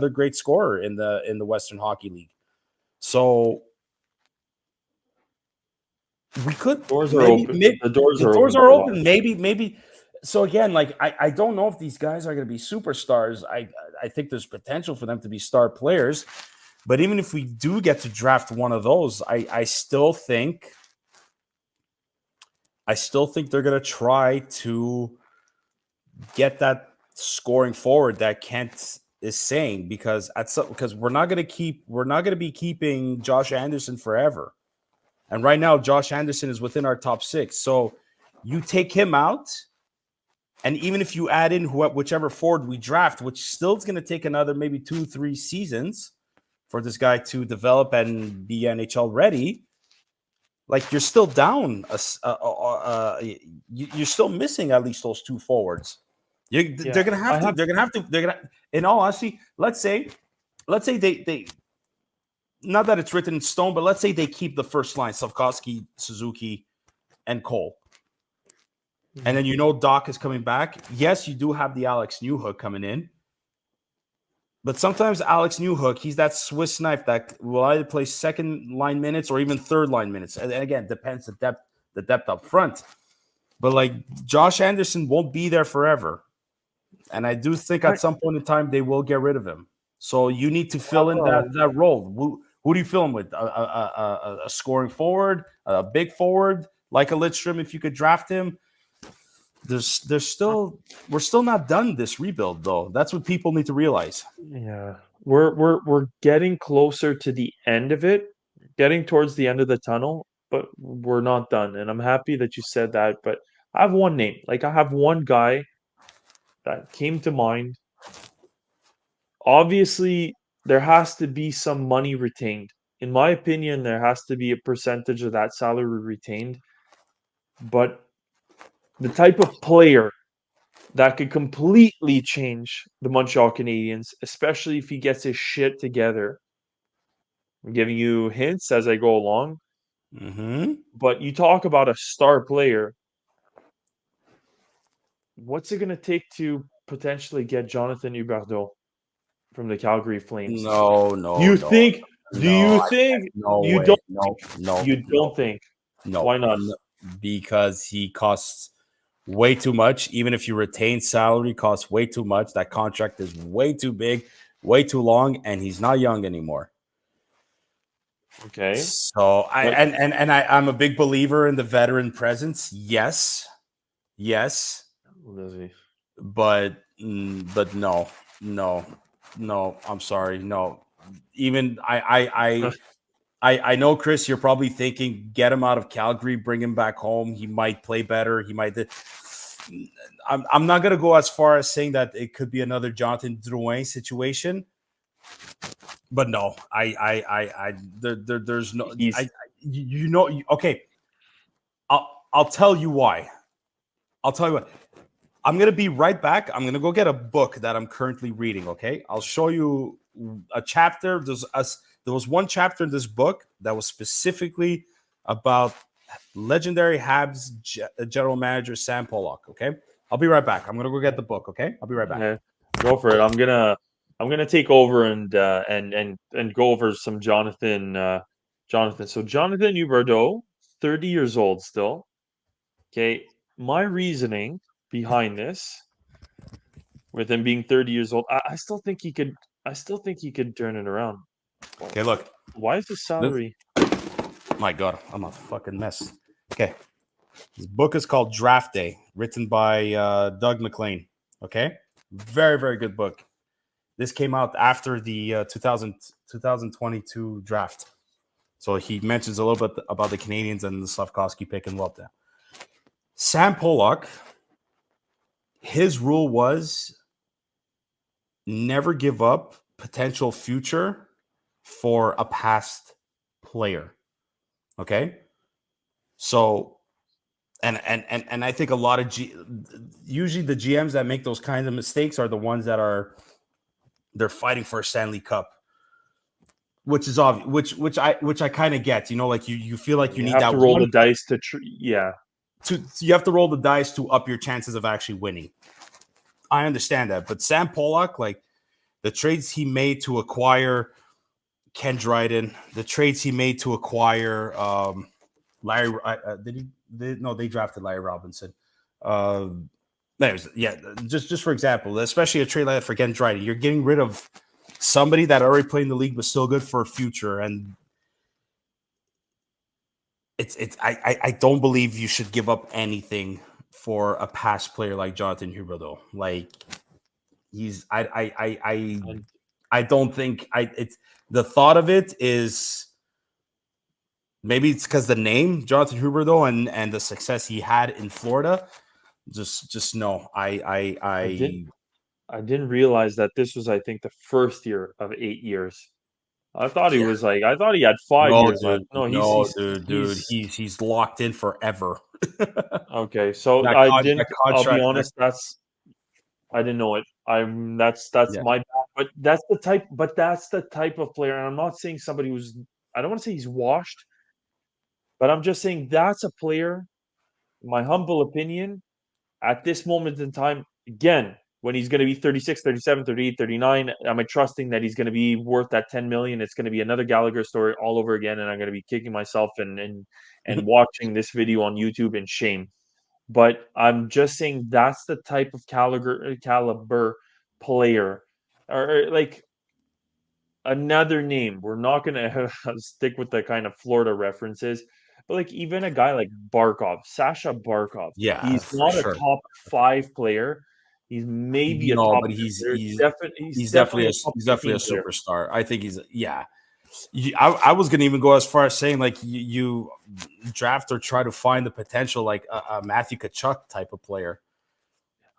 great scorer in the Western Hockey League. So we could Doors are maybe, open. maybe The doors the are doors open are for a lot. open. Maybe. So again, like I don't know if these guys are going to be superstars. I think there's potential for them to be star players. But even if we do get to draft one of those, I still think they're gonna try to get that scoring forward that Kent is saying, because we're not gonna be keeping Josh Anderson forever. And right now, Josh Anderson is within our top 6. So you take him out, and even if you add in whichever forward we draft, which still is going to take another maybe 2-3 seasons for this guy to develop and be NHL ready, like you're still down. You're still missing at least those 2 forwards. They're gonna have to. They're gonna. In all honesty, let's say they. Not that it's written in stone, but let's say they keep the first line: Slavkovsky, Suzuki, and Cole. And then Doc is coming back. Yes, you do have the Alex Newhook coming in. But sometimes Alex Newhook, he's that Swiss knife that will either play second line minutes or even third line minutes. And again, depends the depth up front. But like Josh Anderson won't be there forever. And I do think at some point in time they will get rid of him. So you need to fill in that role. Who do you fill him with? A scoring forward, a big forward, like a Lidstrom if you could draft him. We're still not done this rebuild though. That's what people need to realize. Yeah. We're getting closer to the end of it, getting towards the end of the tunnel, but we're not done. And I'm happy that you said that. But I have one name. Like I have one guy that came to mind. Obviously, there has to be some money retained. In my opinion, there has to be a percentage of that salary retained. But the type of player that could completely change the Montreal Canadiens, especially if he gets his shit together. I'm giving you hints as I go along. But you talk about a star player. What's it going to take to potentially get Jonathan Huberdeau from the Calgary Flames? No. Do you think? No You way. don't. You don't think? No. Why not? No, because he costs way too much. Even if you retain salary, costs way too much. That contract is way too big, way too long, and he's not young anymore. Okay. So I'm a big believer in the veteran presence. Yes. Does he? But no. I'm sorry. No. Even I know, Chris, you're probably thinking, get him out of Calgary, bring him back home. He might play better. He might. I'm not going to go as far as saying that it could be another Jonathan Drouin situation. But no, there's no, okay. I'll tell you why. I'm going to be right back. I'm going to go get a book that I'm currently reading. Okay. I'll show you a chapter. There was one chapter in this book that was specifically about legendary Habs general manager Sam Pollock. Okay. I'll be right back. I'm going to go get the book. Okay. I'll be right back. Yeah, go for it. I'm gonna take over and go over some Jonathan. So Jonathan Huberdeau, 30 years old still. Okay, my reasoning behind this, with him being 30 years old, I still think he could. I still think he could turn it around. Okay, look. Why is the salary? My God, I'm a fucking mess. Okay, this book is called Draft Day, written by Doug McLean. Okay, very, very good book. This came out after the 2022 draft. So he mentions a little bit about the Canadiens and the Slavkovsky pick and what that. Sam Pollock, his rule was never give up potential future for a past player. Okay? So, and I think a lot of usually the GMs that make those kinds of mistakes are the ones that they're fighting for a Stanley Cup, which is obvious. Which I kind of get. Like you feel like you need have to roll the dice to you have to roll the dice to up your chances of actually winning. I understand that, but Sam Pollock, like the trades he made to acquire Ken Dryden, the trades he made to acquire Larry. They drafted Larry Robinson. Anyways, yeah, just for example, especially a trade like that for Ken Dryden, you're getting rid of somebody that already played in the league but still good for a future. And I don't believe you should give up anything for a past player like Jonathan Huberdeau. Like he's I don't think it's the thought of it is maybe it's because the name Jonathan Huberdeau and the success he had in Florida. Just no. I didn't realize that this was, I think, the first year of 8 years. I thought he Yeah. was like, I thought he had 5 No, years left. dude. No, No, dude. he's He's locked in forever. okay. So That I'll be contract. honest, I didn't know it. That's Yeah. my bad. But that's the type of player. And I'm not saying somebody who's, I don't want to say he's washed, but I'm just saying that's a player, my humble opinion, at this moment in time, again, when he's going to be 36, 37, 38, 39, am I trusting that he's going to be worth that 10 million? It's going to be another Gallagher story all over again, and I'm going to be kicking myself and watching this video on YouTube in shame. But I'm just saying that's the type of caliber player, or like another name. We're not going to stick with the kind of Florida references, but like even a guy like Barkov, Sasha Barkov, Yeah, he's for not a sure. top 5 player. He's maybe a No, top but 10 player. He's he's definitely definitely a top he's definitely a 15 player. superstar. I think he's yeah. I was gonna even go as far as saying like you draft or try to find the potential like a Matthew Kachuk type of player.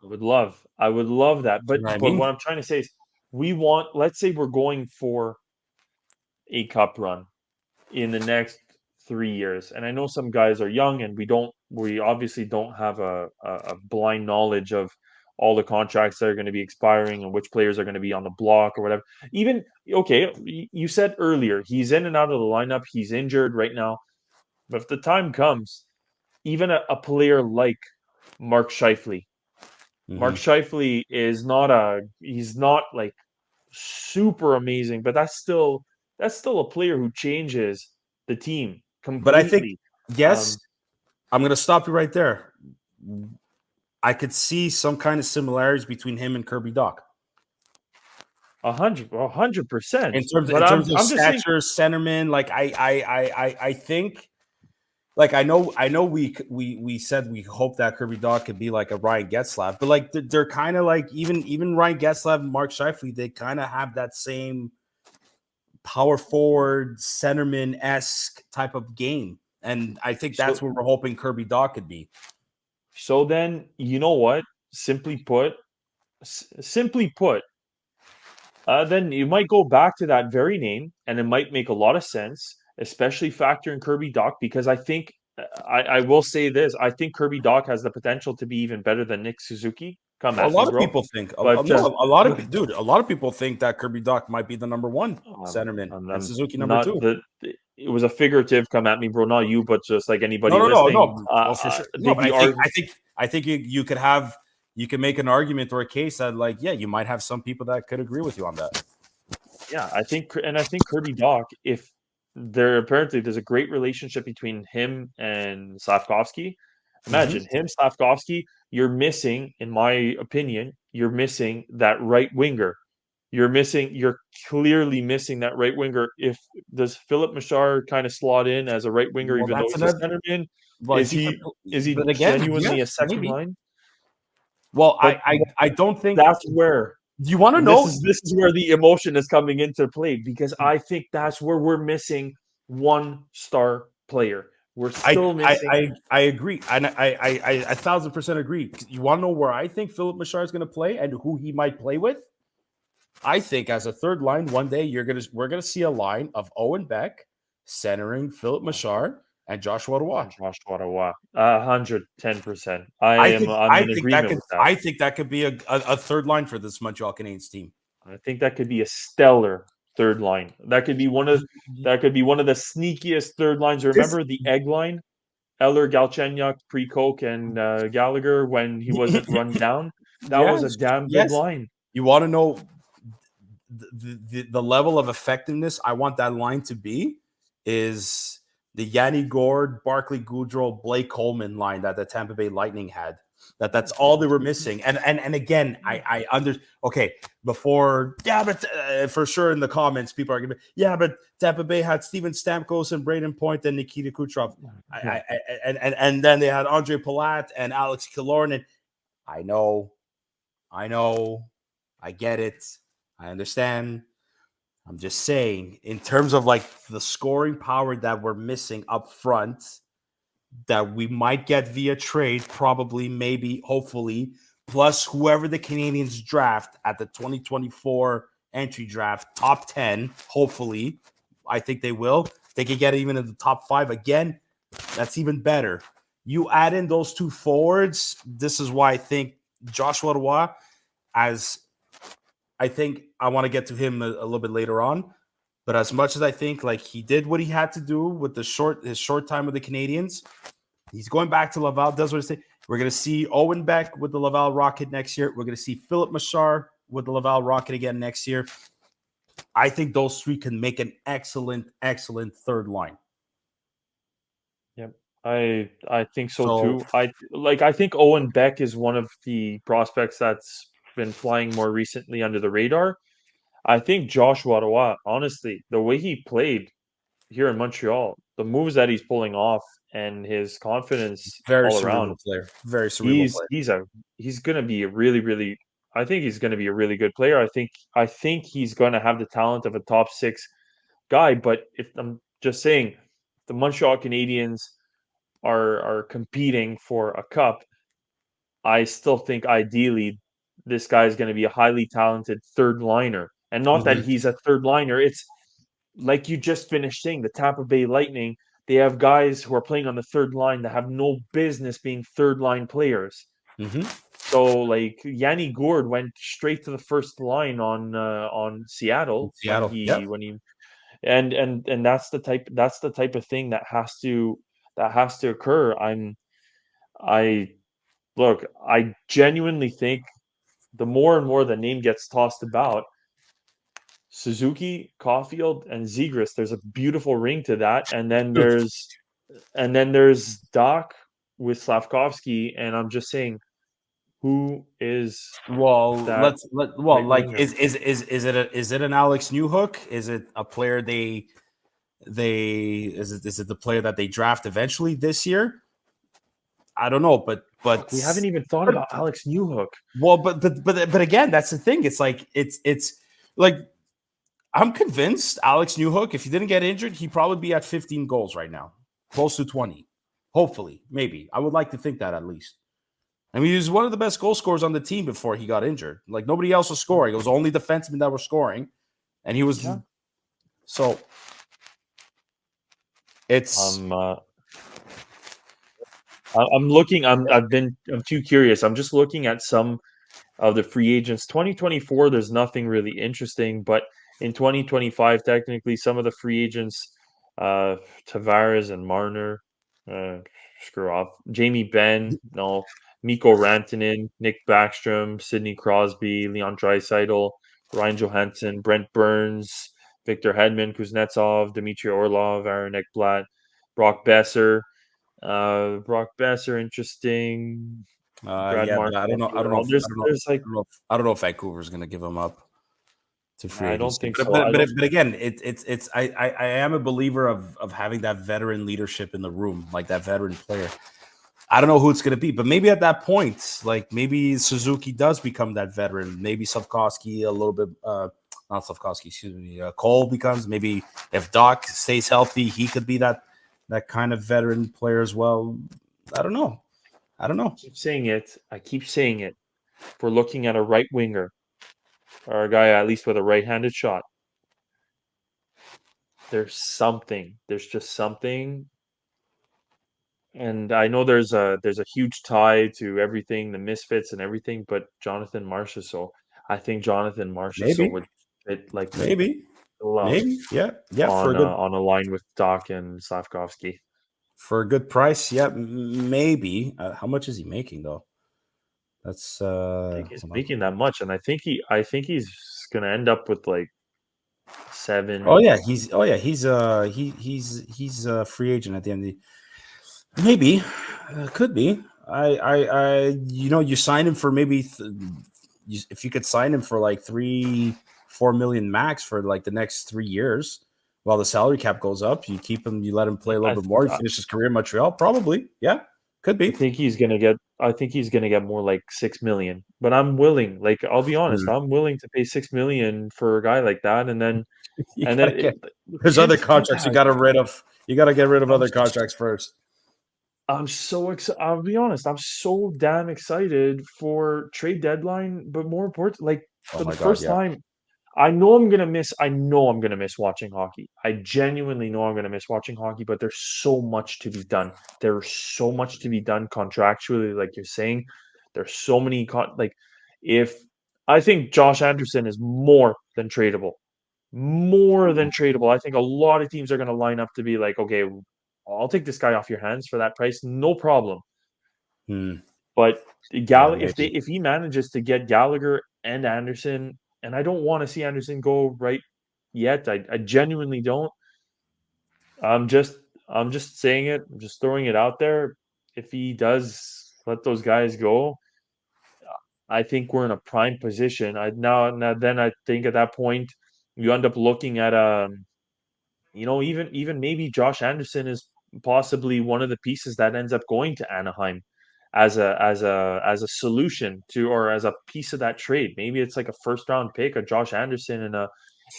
I would love that. You know what I But what mean? I'm trying to say is let's say we're going for a cup run in the next 3 years. And I know some guys are young, and we obviously don't have a blind knowledge of all the contracts that are going to be expiring and which players are going to be on the block or whatever. Even okay, you said earlier he's in and out of the lineup. He's injured right now, but if the time comes, even a player like Mark Scheifele. Mark Mm-hmm. Scheifele he's not like super amazing, but that's still a player who changes the team But I think completely. yes, Um, I'm gonna stop you right there. I could see some kind of similarities between him and Kirby Doc 100%. But in terms of I'm just saying, stature, centerman. Like I think like I know we said we hope that Kirby Doc could be like a Ryan Getzlav, but like they're kind of like even Ryan Getzlav and Mark Scheifele, they kind of have that same power forward centerman esque type of game, and I think that's so what we're hoping Kirby Doc could be. so then you know what? Simply put, then you might go back to that very name, and it might make a lot of sense, especially factor in Kirby Doc, because I think I will say this: I think Kirby Doc has the potential to be even better than Nick Suzuki. Come Well, a at me, lot of bro. people think, But no, a lot of dude, a lot of people think that Kirby Doc might be the number one centerman and I'm Suzuki number not two. the. It was a figurative come at me, bro. Not you, but just like No, anybody no, no, listening. no. Well, for sure, no. They'd But be arguing. I think you could have you can make an argument or a case that like yeah, you might have some people that could agree with you on that. Yeah, I think Kirby Doc, if there's a great relationship between him and Slavkovsky. Mm-hmm. Imagine him, Slavkovsky. You're missing, in my opinion, you're missing that right winger. You're clearly missing that right winger. If does Philip Machar kind of slot in as a right winger, Well, even though that's he's a another. centerman? Well, he could, Is he but again, genuinely a yes, second maybe. line? Well, But I don't think. that's where Do you want to this know? is this is where the emotion is coming into play, because I think that's where we're missing one star player. We're still missing. I agree, and I 1,000% agree. You want to know where I think Philip Machar is going to play and who he might play with? I think as a third line, one day we're gonna see a line of Owen Beck centering Philip Machar and Joshua Roy. And Josh Ottawa, 110%. I'm in agreement with that. I think that could be a third line for this Montreal Canadiens team. I think that could be a stellar third line. That could be one of the sneakiest third lines. This Remember the egg line? Eller, Galchenyuk, Pre-Coke, and Gallagher when he wasn't run down. That was a yes, damn good yes. line. You want to know the level of effectiveness I want that line to be is the Yanni Gord, Barclay Goodrow, Blake Coleman line that the Tampa Bay Lightning had. That's all they were missing. And again, I under okay before but for sure in the comments people are gonna be but Tampa Bay had Steven Stamkos and Braden Point and Nikita Kucherov, and then they had Andre Palat and Alex Killorn. And I know, I get it, I understand. I'm just saying, in terms of like the scoring power that we're missing up front, that we might get via trade, probably, maybe, hopefully, plus whoever the Canadians draft at the 2024 entry draft, top 10, hopefully, I think they will. They could get even in the top 5 again. That's even better. You add in those 2 forwards. This is why I think Joshua Roy, as I think I want to get to him a little bit later on. But as much as I think like he did what he had to do with his short time with the Canadians, he's going back to Laval. Does what he say. We're going to see Owen Beck with the Laval Rocket next year. We're going to see Philip Machar with the Laval Rocket again next year. I think those 3 can make an excellent third line. Yep. I think so too. I think Owen Beck is one of the prospects that's been flying more recently under the radar. I think Joshua Roy, honestly, the way he played here in Montreal, the moves that he's pulling off and his confidence Very all cerebral around, player. Very cerebral player. he's gonna be a really I think he's gonna be a really good player. I think he's gonna have the talent of a top 6 guy. But if I'm just saying, the Montreal Canadiens are competing for a cup, I still think ideally this guy is going to be a highly talented third liner. And not that he's a third liner. It's like you just finished saying, the Tampa Bay Lightning, they have guys who are playing on the third line that have no business being third line players. So like Yanni Gourde went straight to the first line on Seattle, when he and that's the type of thing that has to occur. I look, I genuinely think the more and more the name gets tossed about, Suzuki, Caulfield, and Zegras, there's a beautiful ring to that. And then there's Doc with Slavkovsky, and I'm just saying, who is that right winger? Is it an Alex Newhook? Is it a player is it the player that they draft eventually this year? I don't know, but We haven't even thought about Alex Newhook. Well, but again, that's the thing. It's like I'm convinced Alex Newhook, if he didn't get injured, he'd probably be at 15 goals right now, close to 20. Hopefully, maybe. I would like to think that at least. I mean, he was one of the best goal scorers on the team before he got injured. Like nobody else was scoring. It was only defensemen that were scoring, and he was so. It's. I'm looking. I'm too curious. I'm just looking at some of the free agents. 2024, there's nothing really interesting, but in 2025, technically, some of the free agents, Tavares and Marner, screw off. Jamie Benn, no. Mikko Rantanen, Nick Backstrom, Sidney Crosby, Leon Draisaitl, Ryan Johansson, Brent Burns, Victor Hedman, Kuznetsov, Dmitry Orlov, Aaron Ekblad, Brock Besser. Interesting. Brad But I don't know. I don't know if Vancouver's going to give him up to free agency. I don't think so. But again, I am a believer of having that veteran leadership in the room, like that veteran player. I don't know who it's going to be, but maybe at that point, like maybe Suzuki does become that veteran. Maybe Slavkovsky a little bit. Not Slavkovsky, excuse me. Cole becomes, maybe if Doc stays healthy, he could be that kind of veteran player as well. I don't know. I keep saying it. If we're looking at a right winger or a guy at least with a right-handed shot, there's just something. And I know there's a huge tie to everything, the Misfits and everything, but Jonathan Marchessault, I think Jonathan Marchessault would fit like maybe, yeah, on a line with Doc and Slavkovsky for a good price. Yeah, maybe. How much is he making though? That's I think he's making that much, and I think he's gonna end up with like 7. Oh yeah, he's a free agent at the end of the. Maybe, could be. You sign him for maybe if you could sign him for like 3-4 million max for like the next 3 years, while the salary cap goes up, you keep him, you let him play a I little bit more, you I finish his career in Montreal, probably. Yeah, could I be. think he's gonna get. I think he's gonna get more like 6 million. But I'm willing. Like I'll be honest, Mm. I'm willing to pay 6 million for a guy like that, and then You and then gotta get. There's other Kent contracts you has. got to rid of. You got to get rid of I'm other contracts first. I'm so excited. I'll be honest. I'm so damn excited for trade deadline. But more important, like Oh for the my god, first yeah. time, I know I'm gonna miss. I know I'm gonna miss watching hockey. I genuinely know I'm gonna miss watching hockey. But there's so much to be done. There's so much to be done contractually, like you're saying. There's so many like if I think Josh Anderson is more than tradable. More than tradable. I think a lot of teams are gonna line up to be like, okay, I'll take this guy off your hands for that price, no problem. Hmm. But Yeah, If maybe. he manages to get Gallagher and Anderson, and I don't want to see Anderson go right yet. I genuinely don't. I'm just I'm just saying it. I'm just throwing it out there. If he does let those guys go, I think we're in a prime position. Now then I think at that point you end up looking at even maybe Josh Anderson is possibly one of the pieces that ends up going to Anaheim as a solution to or as a piece of that trade. Maybe it's like a first round pick, a Josh Anderson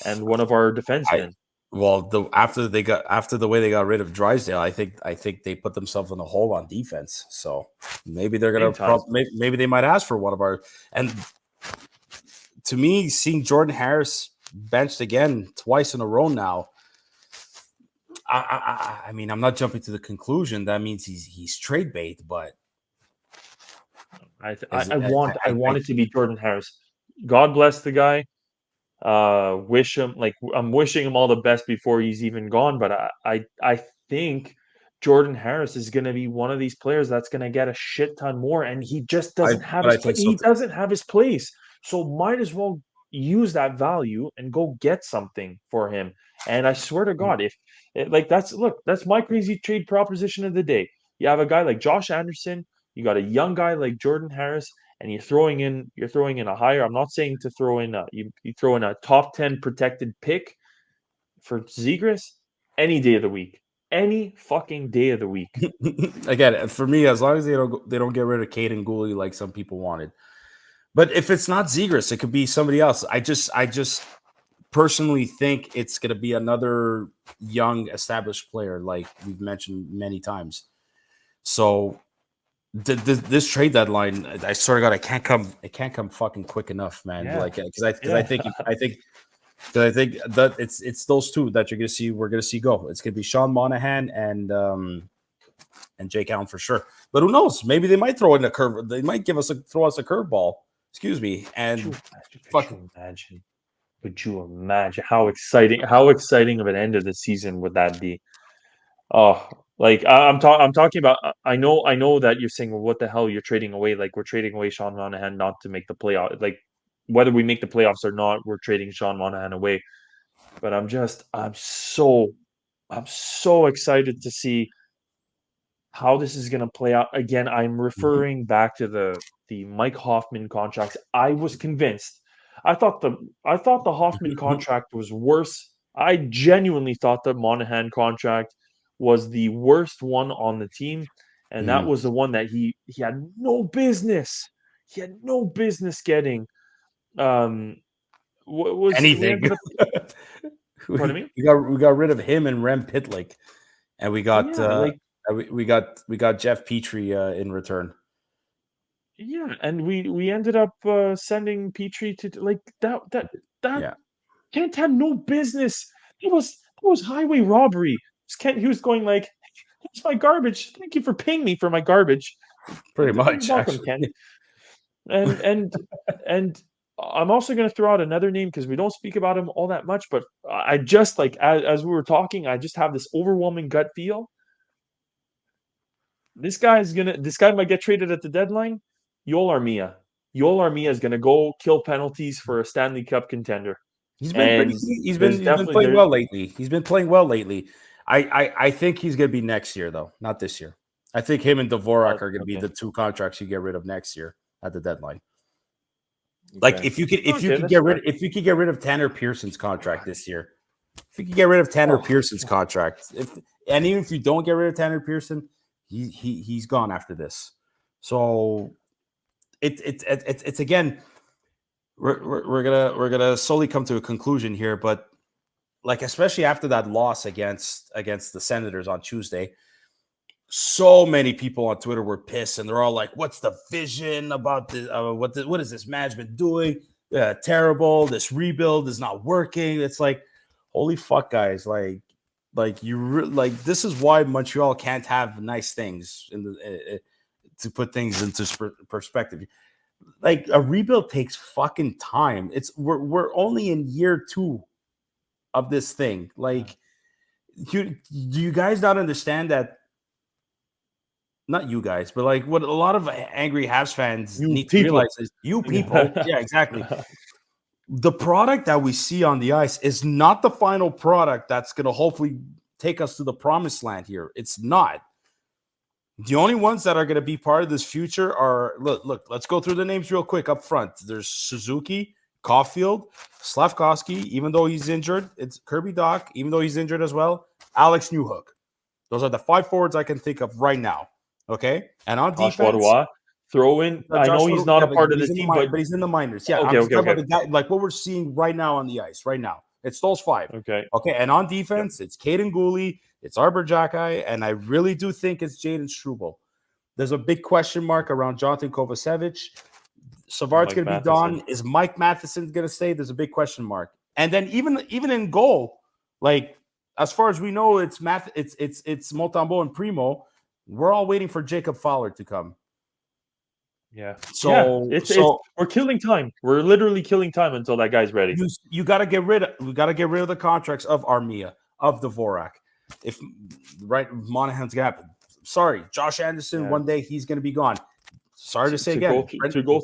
and one of our I defensemen. well, after the way they got rid of Drysdale, I think they put themselves in a hole on defense. So maybe they're gonna Big time. maybe they might ask for one of our. And to me, seeing Jordan Harris benched again twice in a row now, I mean, I'm not jumping to the conclusion that means he's trade bait, but is it, I want it to be Jordan Harris. God bless the guy. Wish him like I'm wishing him all the best before he's even gone. But I think Jordan Harris is going to be one of these players that's going to get a shit ton more, and he just doesn't have but his I think so he too. doesn't have his place. So might as well use that value and go get something for him. And I swear to God, if like that's my crazy trade proposition of the day. You have a guy like Josh Anderson, you got a young guy like Jordan Harris, and you're throwing in a higher. I'm not saying to throw in you throw in a top 10 protected pick for Zegras any day of the week, any fucking day of the week. Again, for me, as long as they don't get rid of Caden Gooley like some people wanted. But if it's not Zegras, it could be somebody else. I just personally think it's going to be another young established player, like we've mentioned many times. So this trade deadline, I sort of got it can't come fucking quick enough, man. Yeah, Like because I yeah. think I think because I think that it's those two that you're gonna see. We're gonna see go. It's gonna be Sean Monahan and Jake Allen for sure. But who knows? Maybe they might throw in a curve. They might throw us a curveball. Excuse me. Could you And imagine? Could fuck, you imagine? Could you imagine how exciting of an end of the season would that be? Oh, like I'm talking about. I know that you're saying, well, what the hell? You're trading away. Like we're trading away Sean Monahan not to make the playoff. Like whether we make the playoffs or not, we're trading Sean Monahan away. But I'm so excited to see how this is going to play out. Again, I'm referring back to the Mike Hoffman contracts. I was convinced. I thought the Hoffman contract was worse. I genuinely thought the Monahan contract was the worst one on the team, and that mm, was the one that he had no business. He had no business getting. Um, what was we anything. ended up? Pardon we, me. we got rid of him and Rem Pitlick, and Yeah, like we got Jeff Petrie in return. yeah, and we ended up sending Petrie to like that Yeah, Kent had no business. It was highway robbery. Kent he was going like, "It's my garbage. Thank you for paying me for my garbage. pretty You're much welcome, Kent." actually. And and and I'm also going to throw out another name because we don't speak about him all that much. But I just like as we were talking, I just have this overwhelming gut feel. This guy might get traded at the deadline. Yoel Armia. Yoel Armia is gonna go kill penalties for a Stanley Cup contender. He's been And he's there's been definitely playing well lately. He's been playing well lately. I think he's gonna be next year though, not this year. I think him and Dvorak are gonna be okay. the two contracts you get rid of next year at the deadline. Like Okay. if you Okay, could that's get fair. rid of Tanner Pearson's contract this year, if you could get rid of Tanner Pearson's contract, and even if you don't get rid of Tanner Pearson, he's gone after this. So it's again, we're gonna slowly come to a conclusion here, but like especially after that loss against the Senators on Tuesday, so many people on Twitter were pissed, and they're all like, "What's the vision about the what is this management doing? Terrible. This rebuild is not working." It's like, holy fuck, guys! Like like this is why Montreal can't have nice things in the to put things into perspective. Like a rebuild takes fucking time. We're only in year 2 of this thing. Like, do you guys not understand that? Not you guys, but like what a lot of angry Habs fans You need to people. realize is you people, yeah, exactly. The product that we see on the ice is not the final product that's going to hopefully take us to the promised land here. It's not. The only ones that are going to be part of this future are look, let's go through the names real quick up front. There's Suzuki, Caulfield, Slavkovsky, even though he's injured. It's Kirby Doc, even though he's injured as well. Alex Newhook. Those are the 5 forwards I can think of right now. Okay, and on Josh defense, Waddle, throw in. I know he's not a part of the team, but he's in the minors. Yeah, I'm okay, just okay, talking okay, about the guy, like what we're seeing right now on the ice. Right now, it's those 5. okay. Okay, and on defense, it's Caden Gooley, it's Arbor Jacki, and I really do think it's Jaden Struble. There's a big question mark around Jonathan Kovacevic. Savard's going to be gone. Is Mike Matheson going to stay? There's a big question mark. And then even in goal, like as far as we know, it's Montembeault and Primo. We're all waiting for Jacob Fowler to come. Yeah. So it's we're killing time. We're literally killing time until that guy's ready. You got to get rid of the contracts of Armia, of Dvorak. If Monahan's gonna happen. Sorry, Josh Anderson. One day he's gonna be gone. Sorry to say again.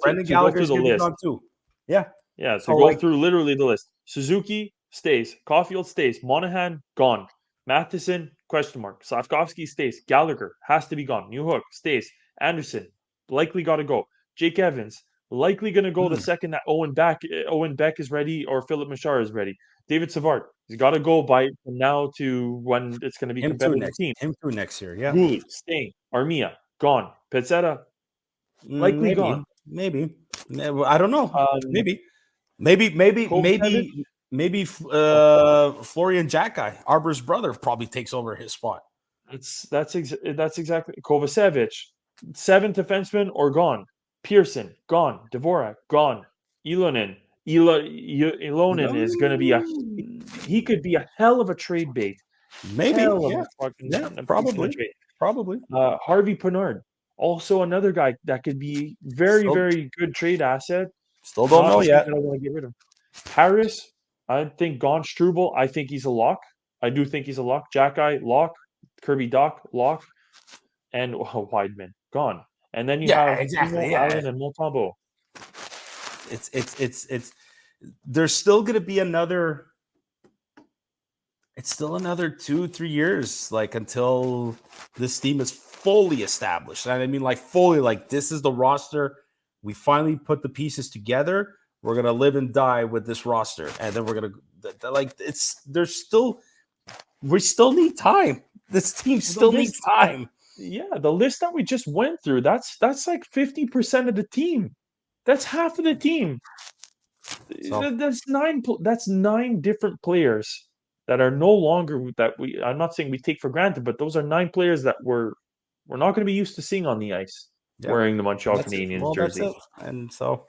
Brendan Gallagher's gonna be gone too. Yeah. Yeah. So go through literally the list. Suzuki stays. Caulfield stays. Monahan gone. Matheson question mark. Slavkovsky stays. Gallagher has to be gone. Newhook stays. Anderson likely got to go. Jake Evans likely going to go the second that Owen Beck is ready or Philip Machar is ready. David Savard, he's got to go by from now to when it's going to be competitive team. Him through next year, yeah. Gooley, staying. Armia, gone. Pezzetta, likely gone. Maybe. I don't know. Maybe Florian Jacki, Arbor's brother, probably takes over his spot. That's exactly Kovacevic. 7th defenseman or gone. Pearson gone. Dvorak gone. Ilonen is going to be he could be a hell of a trade bait. Maybe, probably. Harvey Pinard, also another guy that could be very good trade asset. Still don't know yet. I want to get rid of Harris. I think gone. Struble, I think he's a lock. I do think he's a lock. Jacki, lock. Kirby Doc, lock. And Weidman, gone. And then you have Allen and Montembeault. It's there's still going to be another. It's still another 2-3 years, like until this team is fully established. And I mean, like fully, like this is the roster. We finally put the pieces together. We're gonna live and die with this roster, and then we're gonna we still need time. This team still needs time. Yeah, the list that we just went through, that's like 50% of the team. That's half of the team. So, that's 9 different players that are no longer I'm not saying we take for granted, but those are 9 players that we're not going to be used to seeing on the ice wearing the Montreal Canadiens jersey. That's it. And so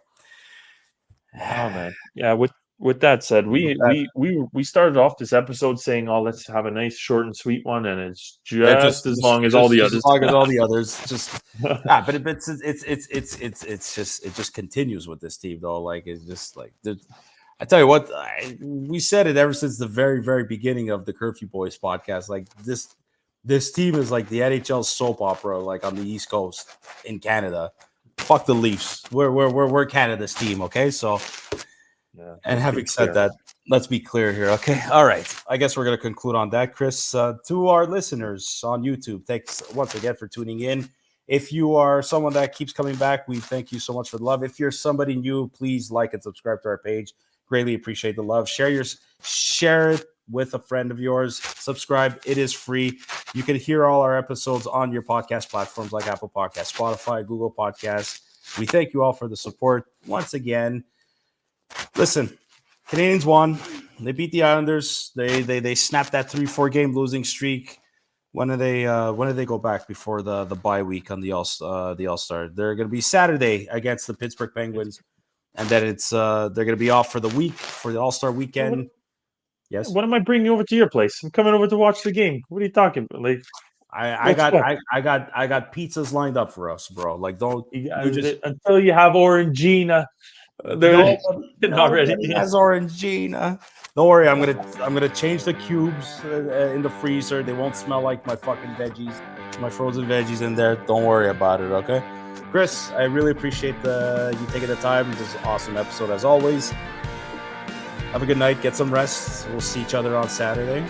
oh man. Yeah, with that said, we started off this episode saying, "Oh, let's have a nice short and sweet one," and it's just as long as all the others. As long as all the others, just but it just continues with this team though. Like it's just like I tell you what, we said it ever since the very very beginning of the Curfew Boys podcast. Like this team is like the NHL soap opera, like on the East Coast in Canada. Fuck the Leafs. We're Canada's team. Okay, so. Yeah. And let's having be said clear. that, let's be clear here. Okay. All right. I guess we're going to conclude on that, Chris. To our listeners on YouTube, thanks once again for tuning in. If you are someone that keeps coming back, we thank you so much for the love. If you're somebody new, please like and subscribe to our page. Greatly appreciate the love. Share it with a friend of yours. Subscribe. It is free. You can hear all our episodes on your podcast platforms like Apple Podcasts, Spotify, Google Podcasts. We thank you all for the support once again. Listen, Canadians won. They beat the Islanders. They snapped that 3-4 game losing streak. When do they go back before the bye week on the All-Star? They're going to be Saturday against the Pittsburgh Penguins, and then it's they're going to be off for the week for the All-Star weekend. Yes. What am I bringing over to your place? I'm coming over to watch the game. What are you talking about? Like, I got pizzas lined up for us, bro. Like don't you just until you have Orangina. They're not ready. Nobody has Orangina. Don't worry, I'm gonna change the cubes in the freezer. They won't smell like my fucking veggies, my frozen veggies in there. Don't worry about it, okay? Chris, I really appreciate you taking the time. This is an awesome episode as always. Have a good night. Get some rest. We'll see each other on Saturday.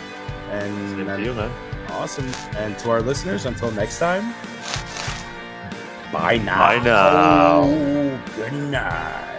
And you, man. Awesome. And to our listeners, until next time. Bye now. Bye now. Good night.